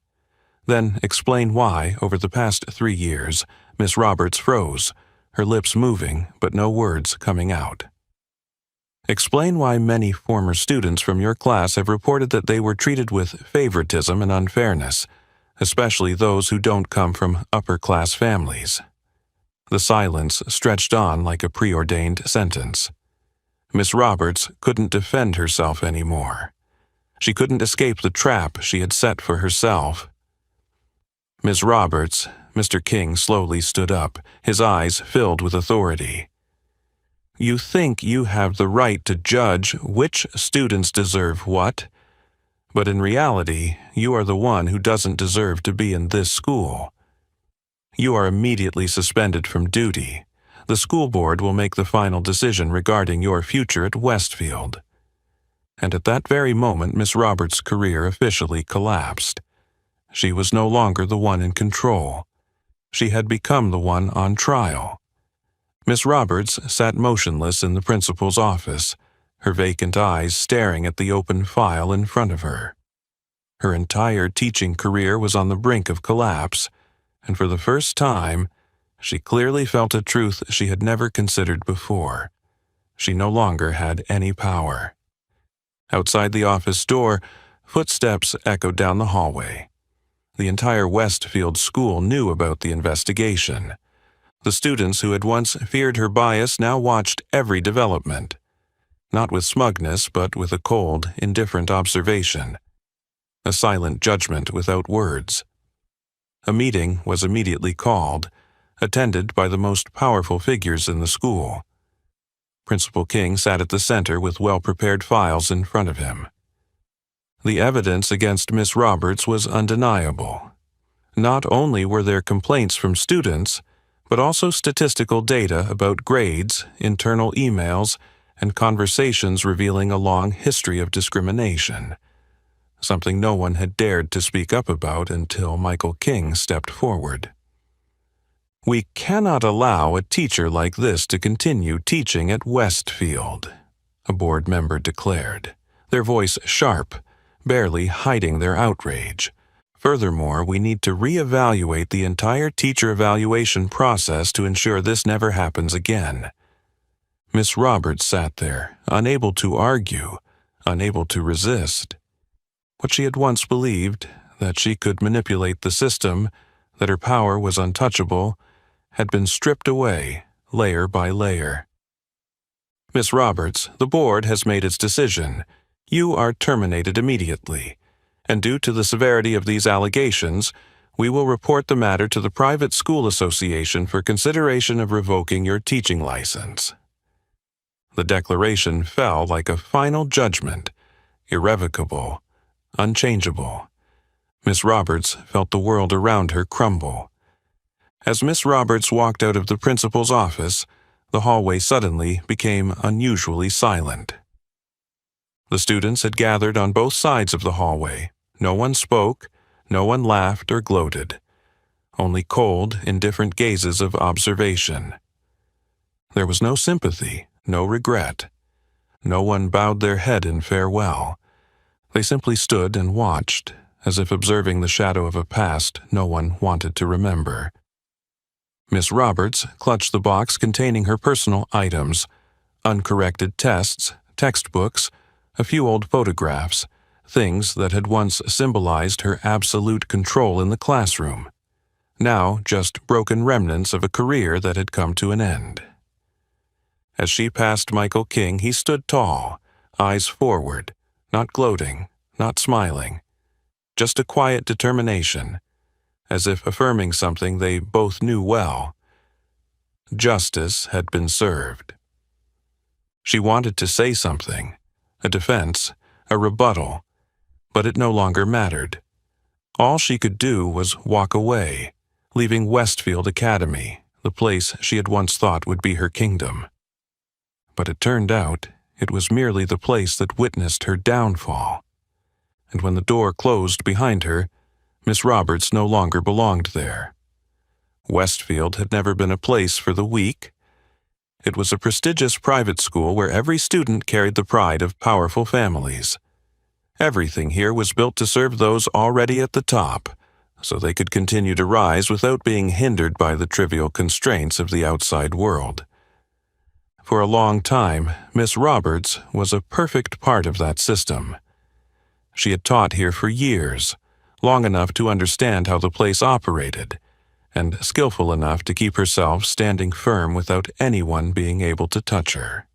Then explain why, over the past 3 years, Miss Roberts froze, her lips moving but no words coming out. "Explain why many former students from your class have reported that they were treated with favoritism and unfairness, especially those who don't come from upper-class families." The silence stretched on like a preordained sentence. Miss Roberts couldn't defend herself anymore. She couldn't escape the trap she had set for herself. "Miss Roberts," Mr. King slowly stood up, his eyes filled with authority. "You think you have the right to judge which students deserve what, but in reality, you are the one who doesn't deserve to be in this school. You are immediately suspended from duty. The school board will make the final decision regarding your future at Westfield." And at that very moment, Miss Roberts' career officially collapsed. She was no longer the one in control. She had become the one on trial. Miss Roberts sat motionless in the principal's office, her vacant eyes staring at the open file in front of her. Her entire teaching career was on the brink of collapse, and for the first time, she clearly felt a truth she had never considered before. She no longer had any power. Outside the office door, footsteps echoed down the hallway. The entire Westfield school knew about the investigation. The students who had once feared her bias now watched every development, not with smugness but with a cold, indifferent observation, a silent judgment without words. A meeting was immediately called, attended by the most powerful figures in the school. Principal King sat at the center with well-prepared files in front of him. The evidence against Miss Roberts was undeniable. Not only were there complaints from students, but also statistical data about grades, internal emails, and conversations revealing a long history of discrimination, something no one had dared to speak up about until Michael King stepped forward. "We cannot allow a teacher like this to continue teaching at Westfield," a board member declared, their voice sharp, barely hiding their outrage. "Furthermore, we need to reevaluate the entire teacher evaluation process to ensure this never happens again." Miss Roberts sat there, unable to argue, unable to resist. What she had once believed, that she could manipulate the system, that her power was untouchable, had been stripped away, layer by layer. "Miss Roberts, the board has made its decision. You are terminated immediately, and due to the severity of these allegations, we will report the matter to the Private School Association for consideration of revoking your teaching license." The declaration fell like a final judgment, irrevocable, unchangeable. Miss Roberts felt the world around her crumble. As Miss Roberts walked out of the principal's office, the hallway suddenly became unusually silent. The students had gathered on both sides of the hallway. No one spoke, no one laughed or gloated. Only cold, indifferent gazes of observation. There was no sympathy, no regret. No one bowed their head in farewell. They simply stood and watched, as if observing the shadow of a past no one wanted to remember. Miss Roberts clutched the box containing her personal items, uncorrected tests, textbooks, a few old photographs, things that had once symbolized her absolute control in the classroom, now just broken remnants of a career that had come to an end. As she passed Michael King, he stood tall, eyes forward, not gloating, not smiling, just a quiet determination, as if affirming something they both knew well. Justice had been served. She wanted to say something, a defense, a rebuttal, but it no longer mattered. All she could do was walk away, leaving Westfield Academy, the place she had once thought would be her kingdom. But it turned out it was merely the place that witnessed her downfall. And when the door closed behind her, Miss Roberts no longer belonged there. Westfield had never been a place for the weak. It was a prestigious private school where every student carried the pride of powerful families. Everything here was built to serve those already at the top, so they could continue to rise without being hindered by the trivial constraints of the outside world. For a long time, Miss Roberts was a perfect part of that system. She had taught here for years, long enough to understand how the place operated, and skillful enough to keep herself standing firm without anyone being able to touch her.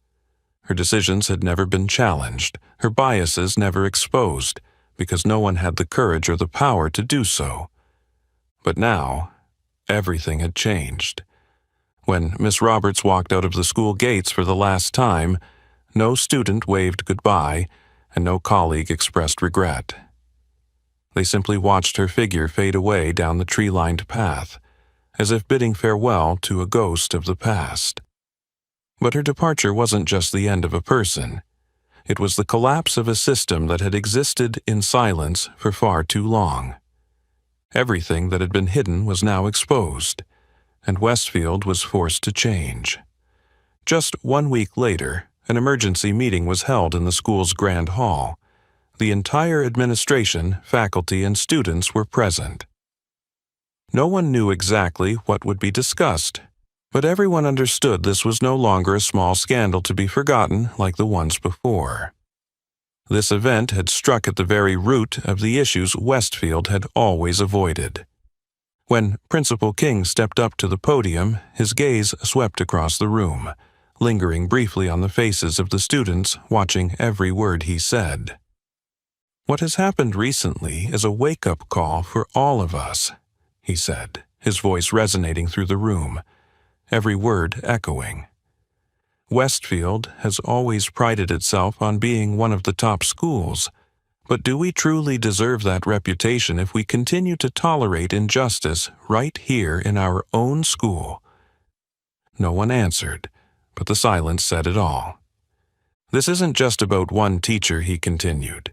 Her decisions had never been challenged, her biases never exposed, because no one had the courage or the power to do so. But now, everything had changed. When Miss Roberts walked out of the school gates for the last time, no student waved goodbye, and no colleague expressed regret. They simply watched her figure fade away down the tree-lined path, as if bidding farewell to a ghost of the past. But her departure wasn't just the end of a person. It was the collapse of a system that had existed in silence for far too long. Everything that had been hidden was now exposed, and Westfield was forced to change. Just 1 week later, an emergency meeting was held in the school's grand hall. The entire administration, faculty, and students were present. No one knew exactly what would be discussed, but everyone understood this was no longer a small scandal to be forgotten like the ones before. This event had struck at the very root of the issues Westfield had always avoided. When Principal King stepped up to the podium, his gaze swept across the room, lingering briefly on the faces of the students watching every word he said. "What has happened recently is a wake-up call for all of us," he said, his voice resonating through the room, every word echoing. "Westfield has always prided itself on being one of the top schools, but do we truly deserve that reputation if we continue to tolerate injustice right here in our own school?" No one answered, but the silence said it all. "This isn't just about one teacher," he continued.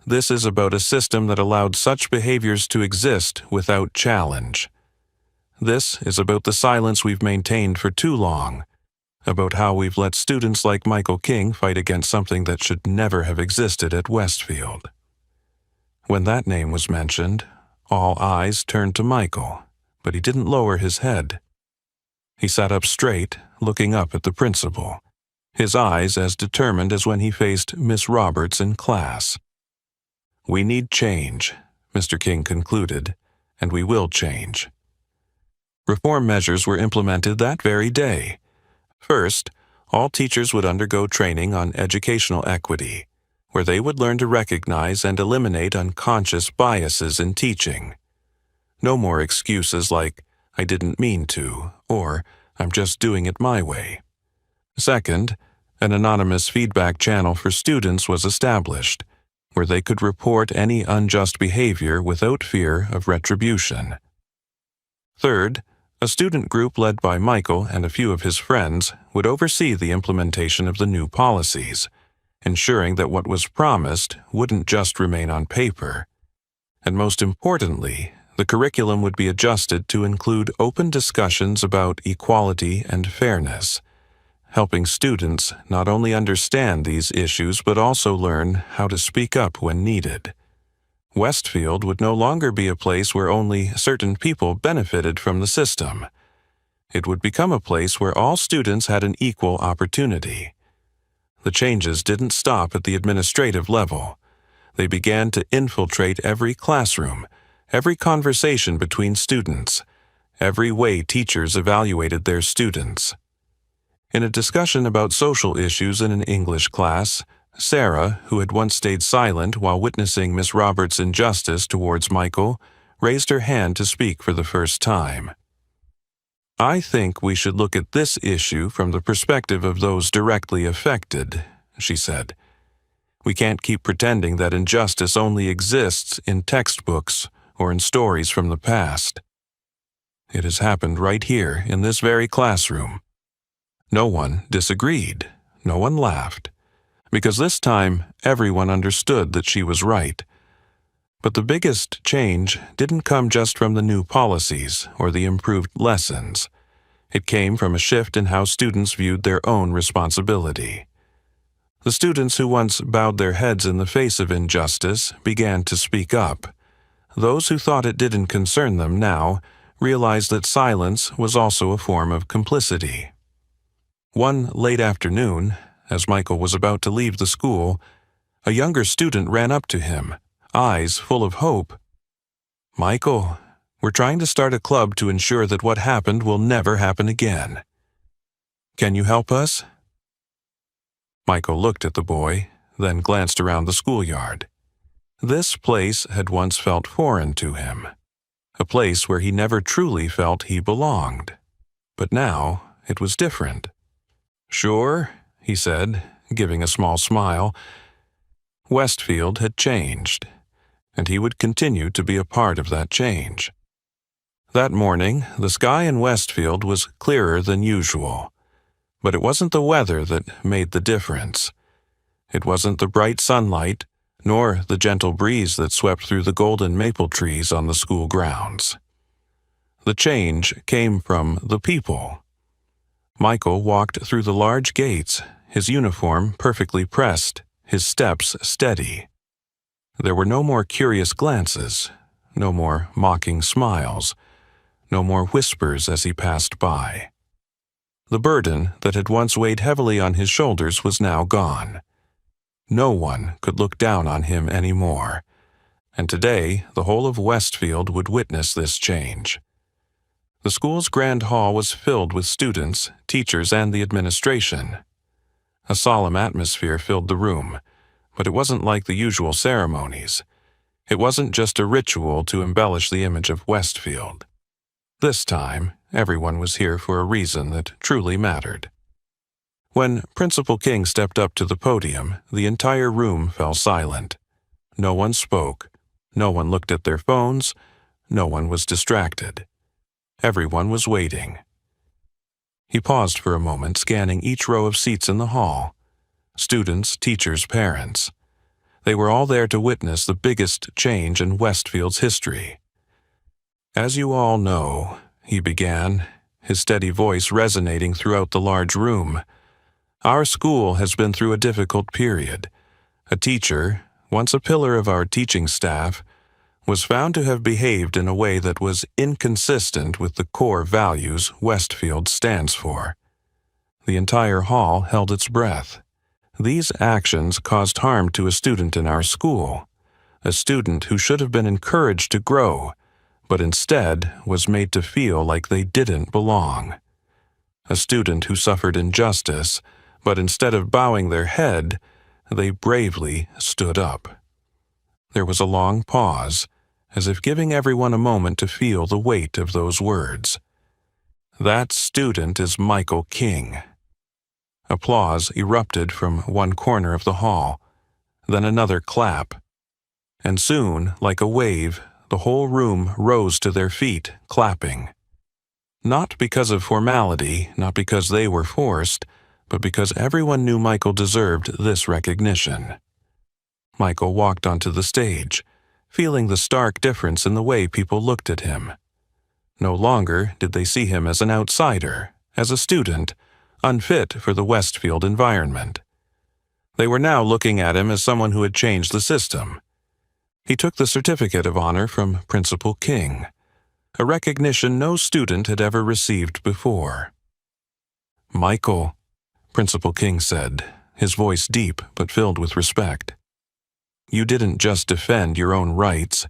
"This is about a system that allowed such behaviors to exist without challenge. This is about the silence we've maintained for too long, about how we've let students like Michael King fight against something that should never have existed at Westfield." When that name was mentioned, all eyes turned to Michael, but he didn't lower his head. He sat up straight, looking up at the principal, his eyes as determined as when he faced Miss Roberts in class. "We need change," Mr. King concluded, "and we will change." Reform measures were implemented that very day. First, all teachers would undergo training on educational equity, where they would learn to recognize and eliminate unconscious biases in teaching. No more excuses like, "I didn't mean to," or "I'm just doing it my way." Second, an anonymous feedback channel for students was established, where they could report any unjust behavior without fear of retribution. Third, a student group led by Michael and a few of his friends would oversee the implementation of the new policies, ensuring that what was promised wouldn't just remain on paper. And most importantly, the curriculum would be adjusted to include open discussions about equality and fairness, helping students not only understand these issues but also learn how to speak up when needed. Westfield would no longer be a place where only certain people benefited from the system. It would become a place where all students had an equal opportunity. The changes didn't stop at the administrative level. They began to infiltrate every classroom, every conversation between students, every way teachers evaluated their students. In a discussion about social issues in an English class, Sarah, who had once stayed silent while witnessing Miss Roberts' injustice towards Michael, raised her hand to speak for the first time. "I think we should look at this issue from the perspective of those directly affected," she said. "We can't keep pretending that injustice only exists in textbooks or in stories from the past. It has happened right here in this very classroom." No one disagreed. No one laughed. Because this time, everyone understood that she was right. But the biggest change didn't come just from the new policies or the improved lessons. It came from a shift in how students viewed their own responsibility. The students who once bowed their heads in the face of injustice began to speak up. Those who thought it didn't concern them now realized that silence was also a form of complicity. One late afternoon, as Michael was about to leave the school, a younger student ran up to him, eyes full of hope. "Michael, we're trying to start a club to ensure that what happened will never happen again. Can you help us?" Michael looked at the boy, then glanced around the schoolyard. This place had once felt foreign to him, a place where he never truly felt he belonged. But now it was different. "Sure," he said, giving a small smile. Westfield had changed, and he would continue to be a part of that change. That morning, the sky in Westfield was clearer than usual. But it wasn't the weather that made the difference. It wasn't the bright sunlight, nor the gentle breeze that swept through the golden maple trees on the school grounds. The change came from the people. Michael walked through the large gates, his uniform perfectly pressed, his steps steady. There were no more curious glances, no more mocking smiles, no more whispers as he passed by. The burden that had once weighed heavily on his shoulders was now gone. No one could look down on him anymore, and today the whole of Westfield would witness this change. The school's grand hall was filled with students, teachers, and the administration. A solemn atmosphere filled the room, but it wasn't like the usual ceremonies. It wasn't just a ritual to embellish the image of Westfield. This time, everyone was here for a reason that truly mattered. When Principal King stepped up to the podium, the entire room fell silent. No one spoke. No one looked at their phones. No one was distracted. Everyone was waiting. He paused for a moment, scanning each row of seats in the hall. Students, teachers, parents. They were all there to witness the biggest change in Westfield's history. "As you all know," he began, his steady voice resonating throughout the large room, "our school has been through a difficult period. A teacher, once a pillar of our teaching staff, was found to have behaved in a way that was inconsistent with the core values Westfield stands for." The entire hall held its breath. These actions caused harm to a student in our school, a student who should have been encouraged to grow, but instead was made to feel like they didn't belong. A student who suffered injustice, but instead of bowing their head, they bravely stood up. There was a long pause, as if giving everyone a moment to feel the weight of those words. "That student is Michael King." Applause erupted from one corner of the hall, then another clap, and soon, like a wave, the whole room rose to their feet, clapping. Not because of formality, not because they were forced, but because everyone knew Michael deserved this recognition. Michael walked onto the stage, feeling the stark difference in the way people looked at him. No longer did they see him as an outsider, as a student, unfit for the Westfield environment. They were now looking at him as someone who had changed the system. He took the certificate of honor from Principal King, a recognition no student had ever received before. "Michael," Principal King said, his voice deep but filled with respect, "you didn't just defend your own rights.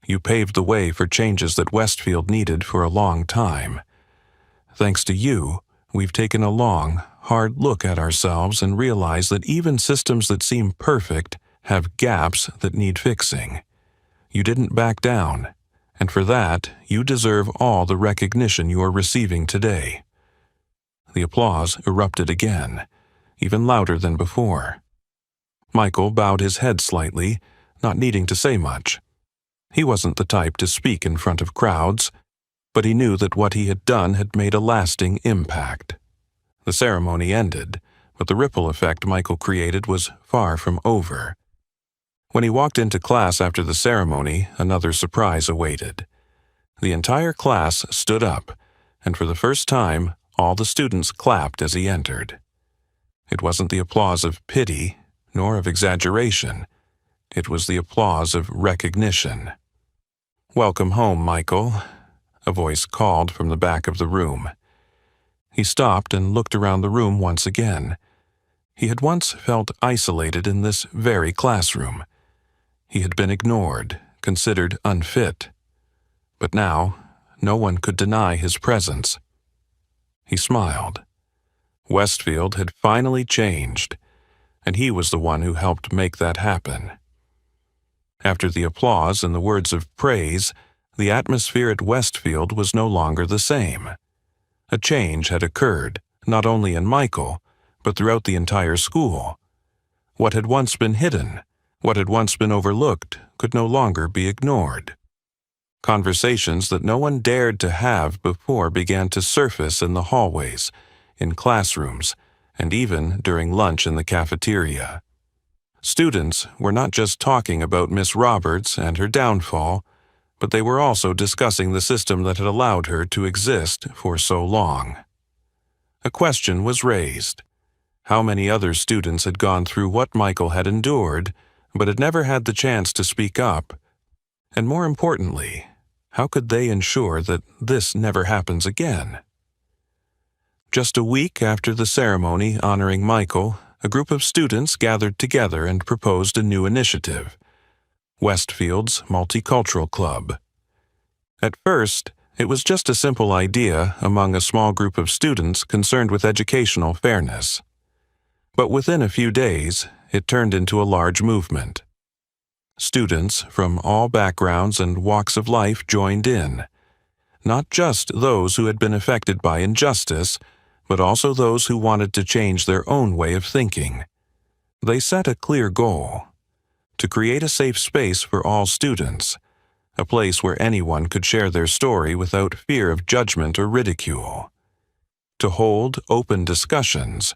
You paved the way for changes that Westfield needed for a long time. Thanks to you, we've taken a long, hard look at ourselves and realized that even systems that seem perfect have gaps that need fixing. You didn't back down, and for that, you deserve all the recognition you are receiving today." The applause erupted again, even louder than before. Michael bowed his head slightly, not needing to say much. He wasn't the type to speak in front of crowds, but he knew that what he had done had made a lasting impact. The ceremony ended, but the ripple effect Michael created was far from over. When he walked into class after the ceremony, another surprise awaited. The entire class stood up, and for the first time, all the students clapped as he entered. It wasn't the applause of pity, nor of exaggeration. It was the applause of recognition. "Welcome home, Michael," a voice called from the back of the room. He stopped and looked around the room once again. He had once felt isolated in this very classroom. He had been ignored, considered unfit. But now, no one could deny his presence. He smiled. Westfield had finally changed, and he was the one who helped make that happen. After the applause and the words of praise, the atmosphere at Westfield was no longer the same. A change had occurred, not only in Michael, but throughout the entire school. What had once been hidden, what had once been overlooked, could no longer be ignored. Conversations that no one dared to have before began to surface in the hallways, in classrooms, and even during lunch in the cafeteria. Students were not just talking about Miss Roberts and her downfall, but they were also discussing the system that had allowed her to exist for so long. A question was raised. How many other students had gone through what Michael had endured, but had never had the chance to speak up? And more importantly, how could they ensure that this never happens again? Just a week after the ceremony honoring Michael, a group of students gathered together and proposed a new initiative, Westfield's Multicultural Club. At first, it was just a simple idea among a small group of students concerned with educational fairness. But within a few days, it turned into a large movement. Students from all backgrounds and walks of life joined in, not just those who had been affected by injustice, but also those who wanted to change their own way of thinking. They set a clear goal: to create a safe space for all students, a place where anyone could share their story without fear of judgment or ridicule. To hold open discussions,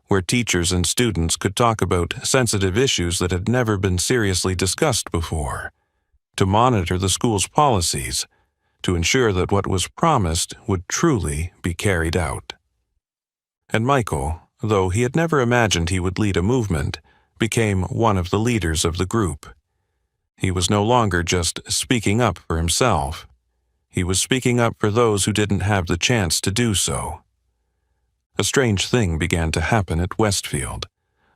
where teachers and students could talk about sensitive issues that had never been seriously discussed before. To monitor the school's policies, to ensure that what was promised would truly be carried out. And Michael, though he had never imagined he would lead a movement, became one of the leaders of the group. He was no longer just speaking up for himself. He was speaking up for those who didn't have the chance to do so. A strange thing began to happen at Westfield.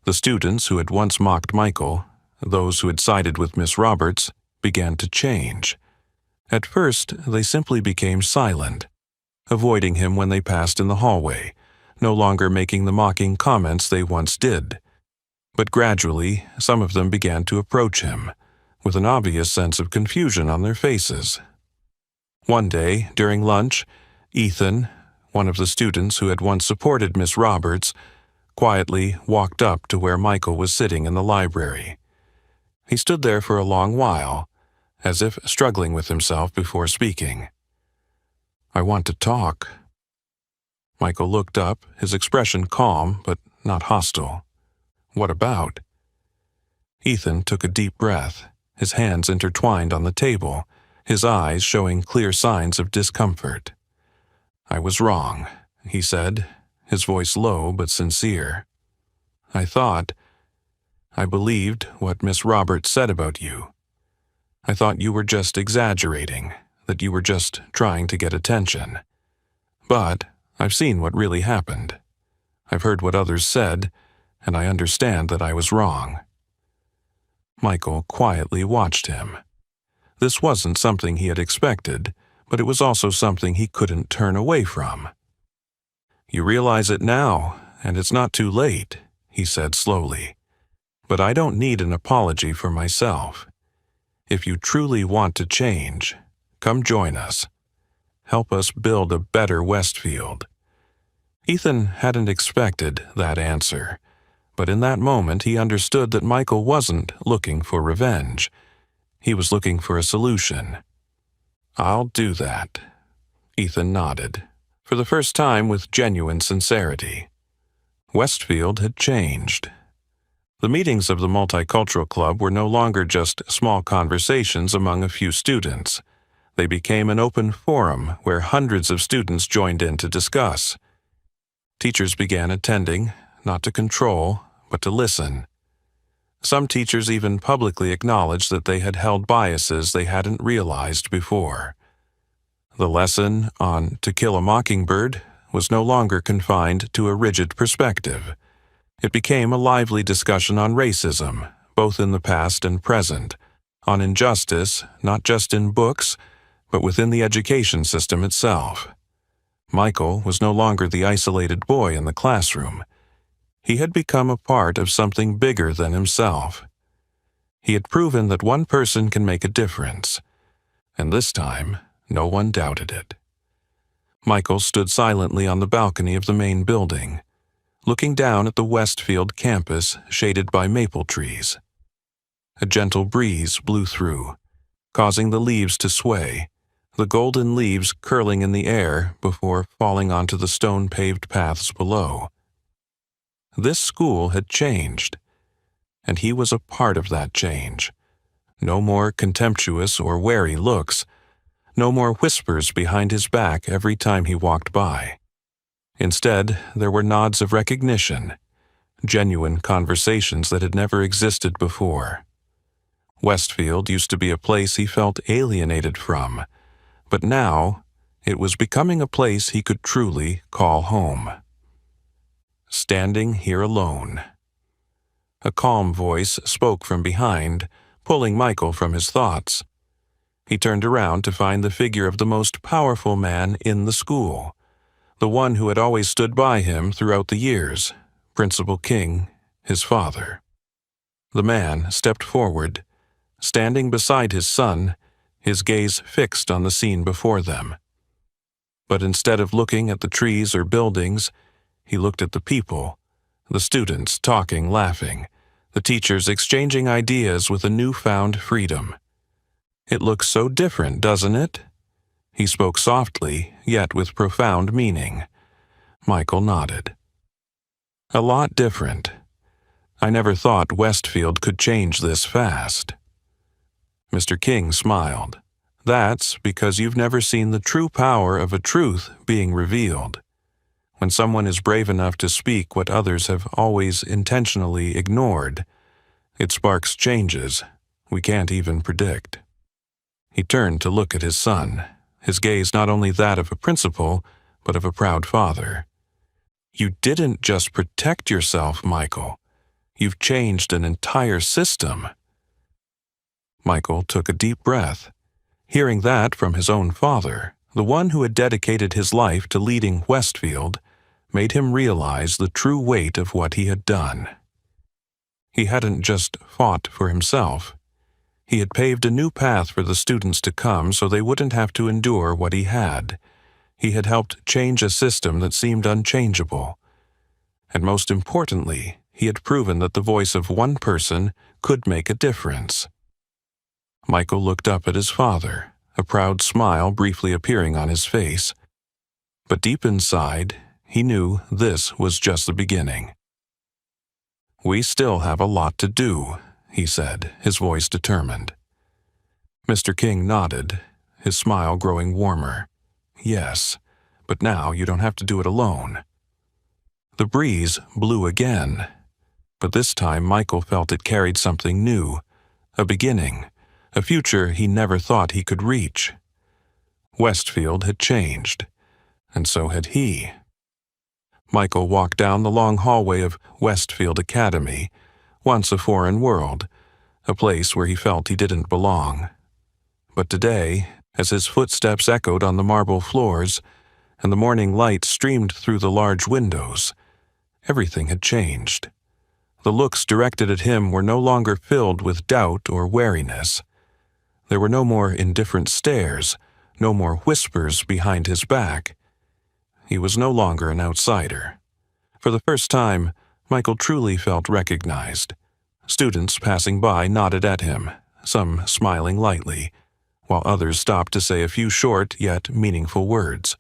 The students who had once mocked Michael, those who had sided with Miss Roberts, began to change. At first, they simply became silent, avoiding him when they passed in the hallway, no longer making the mocking comments they once did. But gradually, some of them began to approach him, with an obvious sense of confusion on their faces. One day, during lunch, Ethan, one of the students who had once supported Miss Roberts, quietly walked up to where Michael was sitting in the library. He stood there for a long while, as if struggling with himself before speaking. "I want to talk." Michael looked up, his expression calm but not hostile. "What about?" Ethan took a deep breath, his hands intertwined on the table, his eyes showing clear signs of discomfort. "I was wrong," he said, his voice low but sincere. I believed what Miss Roberts said about you. I thought you were just exaggerating, that you were just trying to get attention. But I've seen what really happened. I've heard what others said, and I understand that I was wrong." Michael quietly watched him. This wasn't something he had expected, but it was also something he couldn't turn away from. "You realize it now, and it's not too late," he said slowly. "But I don't need an apology for myself. If you truly want to change, come join us. Help us build a better Westfield." Ethan hadn't expected that answer, but in that moment he understood that Michael wasn't looking for revenge. He was looking for a solution. "I'll do that," Ethan nodded, for the first time with genuine sincerity. Westfield had changed. The meetings of the Multicultural Club were no longer just small conversations among a few students. They became an open forum where hundreds of students joined in to discuss. Teachers began attending, not to control, but to listen. Some teachers even publicly acknowledged that they had held biases they hadn't realized before. The lesson on To Kill a Mockingbird was no longer confined to a rigid perspective. It became a lively discussion on racism, both in the past and present, on injustice, not just in books, but within the education system itself. Michael was no longer the isolated boy in the classroom. He had become a part of something bigger than himself. He had proven that one person can make a difference, and this time, no one doubted it. Michael stood silently on the balcony of the main building, looking down at the Westfield campus shaded by maple trees. A gentle breeze blew through, causing the leaves to sway, the golden leaves curling in the air before falling onto the stone-paved paths below. This school had changed, and he was a part of that change. No more contemptuous or wary looks, no more whispers behind his back every time he walked by. Instead, there were nods of recognition, genuine conversations that had never existed before. Westfield used to be a place he felt alienated from, but now it was becoming a place he could truly call home. Standing here alone. A calm voice spoke from behind, pulling Michael from his thoughts. He turned around to find the figure of the most powerful man in the school, the one who had always stood by him throughout the years, Principal King, his father. The man stepped forward, standing beside his son, his gaze fixed on the scene before them. But instead of looking at the trees or buildings, he looked at the people, the students talking, laughing, the teachers exchanging ideas with a newfound freedom. "It looks so different, doesn't it?" He spoke softly, yet with profound meaning. Michael nodded. "A lot different. I never thought Westfield could change this fast." Mr. King smiled. "That's because you've never seen the true power of a truth being revealed. When someone is brave enough to speak what others have always intentionally ignored, it sparks changes we can't even predict." He turned to look at his son, his gaze not only that of a principal, but of a proud father. "You didn't just protect yourself, Michael. You've changed an entire system." Michael took a deep breath. Hearing that from his own father, the one who had dedicated his life to leading Westfield, made him realize the true weight of what he had done. He hadn't just fought for himself. He had paved a new path for the students to come so they wouldn't have to endure what he had. He had helped change a system that seemed unchangeable. And most importantly, he had proven that the voice of one person could make a difference. Michael looked up at his father, a proud smile briefly appearing on his face. But deep inside, he knew this was just the beginning. "We still have a lot to do," he said, his voice determined. Mr. King nodded, his smile growing warmer. "Yes, but now you don't have to do it alone." The breeze blew again, but this time Michael felt it carried something new, a beginning, a future he never thought he could reach. Westfield had changed, and so had he. Michael walked down the long hallway of Westfield Academy, once a foreign world, a place where he felt he didn't belong. But today, as his footsteps echoed on the marble floors, and the morning light streamed through the large windows, everything had changed. The looks directed at him were no longer filled with doubt or wariness. There were no more indifferent stares, no more whispers behind his back. He was no longer an outsider. For the first time, Michael truly felt recognized. Students passing by nodded at him, some smiling lightly, while others stopped to say a few short yet meaningful words.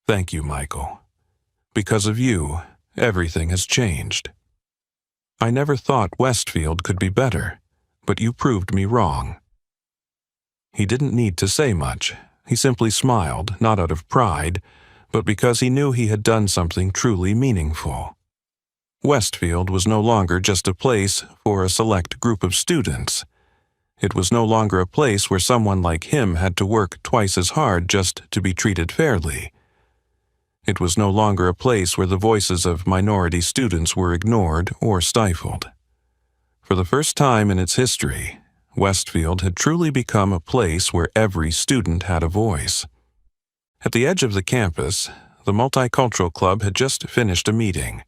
"Thank you, Michael. Because of you, everything has changed. I never thought Westfield could be better, but you proved me wrong." He didn't need to say much. He simply smiled, not out of pride, but because he knew he had done something truly meaningful. Westfield was no longer just a place for a select group of students. It was no longer a place where someone like him had to work twice as hard just to be treated fairly. It was no longer a place where the voices of minority students were ignored or stifled. For the first time in its history, Westfield had truly become a place where every student had a voice. At the edge of the campus, the Multicultural Club had just finished a meeting.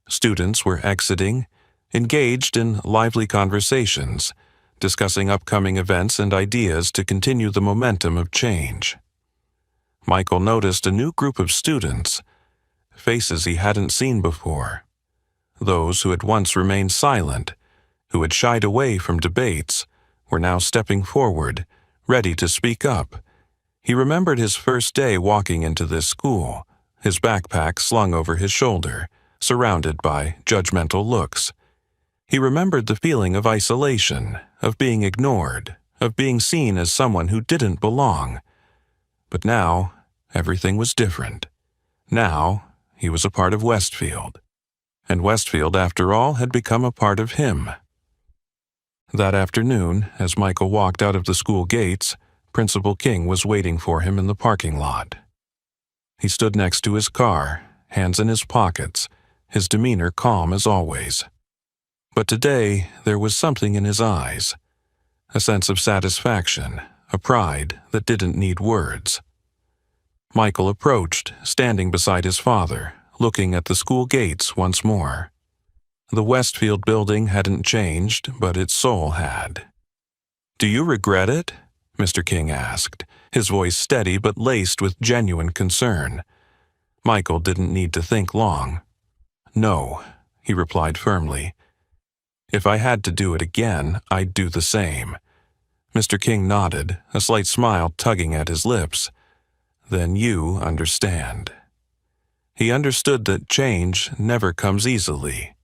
Students were exiting, engaged in lively conversations, discussing upcoming events and ideas to continue the momentum of change. Michael noticed a new group of students, faces he hadn't seen before. Those who had once remained silent, who had shied away from debates, were now stepping forward, ready to speak up. He remembered his first day walking into this school, his backpack slung over his shoulder, surrounded by judgmental looks. He remembered the feeling of isolation, of being ignored, of being seen as someone who didn't belong. But now, everything was different. Now, he was a part of Westfield. And Westfield, after all, had become a part of him. That afternoon, as Michael walked out of the school gates, Principal King was waiting for him in the parking lot. He stood next to his car, hands in his pockets, his demeanor calm as always. But today, there was something in his eyes, a sense of satisfaction, a pride that didn't need words. Michael approached, standing beside his father, looking at the school gates once more. The Westfield building hadn't changed, but its soul had. "Do you regret it?" Mr. King asked, his voice steady but laced with genuine concern. Michael didn't need to think long. "No," he replied firmly. "If I had to do it again, I'd do the same." Mr. King nodded, a slight smile tugging at his lips. "Then you understand." He understood that change never comes easily.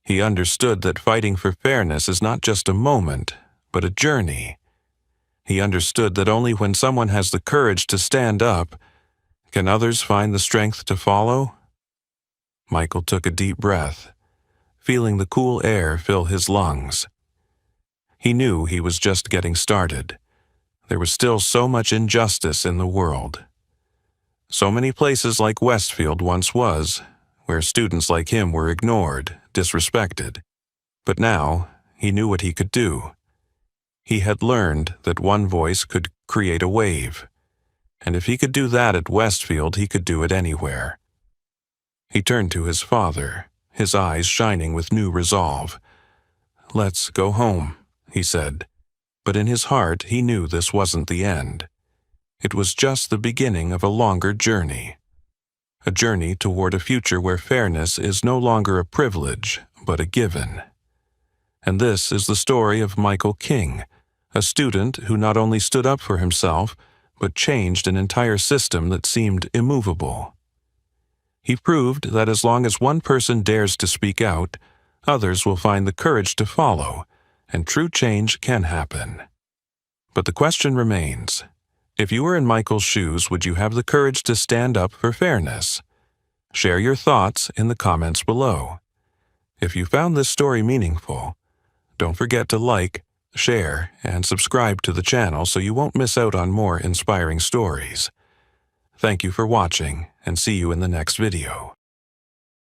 He understood that fighting for fairness is not just a moment, but a journey. He understood that only when someone has the courage to stand up, can others find the strength to follow. Michael took a deep breath, feeling the cool air fill his lungs. He knew he was just getting started. There was still so much injustice in the world. So many places like Westfield once was, where students like him were ignored, disrespected. But now, he knew what he could do. He had learned that one voice could create a wave. And if he could do that at Westfield, he could do it anywhere. He turned to his father, his eyes shining with new resolve. "Let's go home," he said. But in his heart, he knew this wasn't the end. It was just the beginning of a longer journey. A journey toward a future where fairness is no longer a privilege, but a given. And this is the story of Michael King, a student who not only stood up for himself, but changed an entire system that seemed immovable. He proved that as long as one person dares to speak out, others will find the courage to follow, and true change can happen. But the question remains, if you were in Michael's shoes, would you have the courage to stand up for fairness? Share your thoughts in the comments below. If you found this story meaningful, don't forget to like, share, and subscribe to the channel so you won't miss out on more inspiring stories. Thank you for watching, and see you in the next video.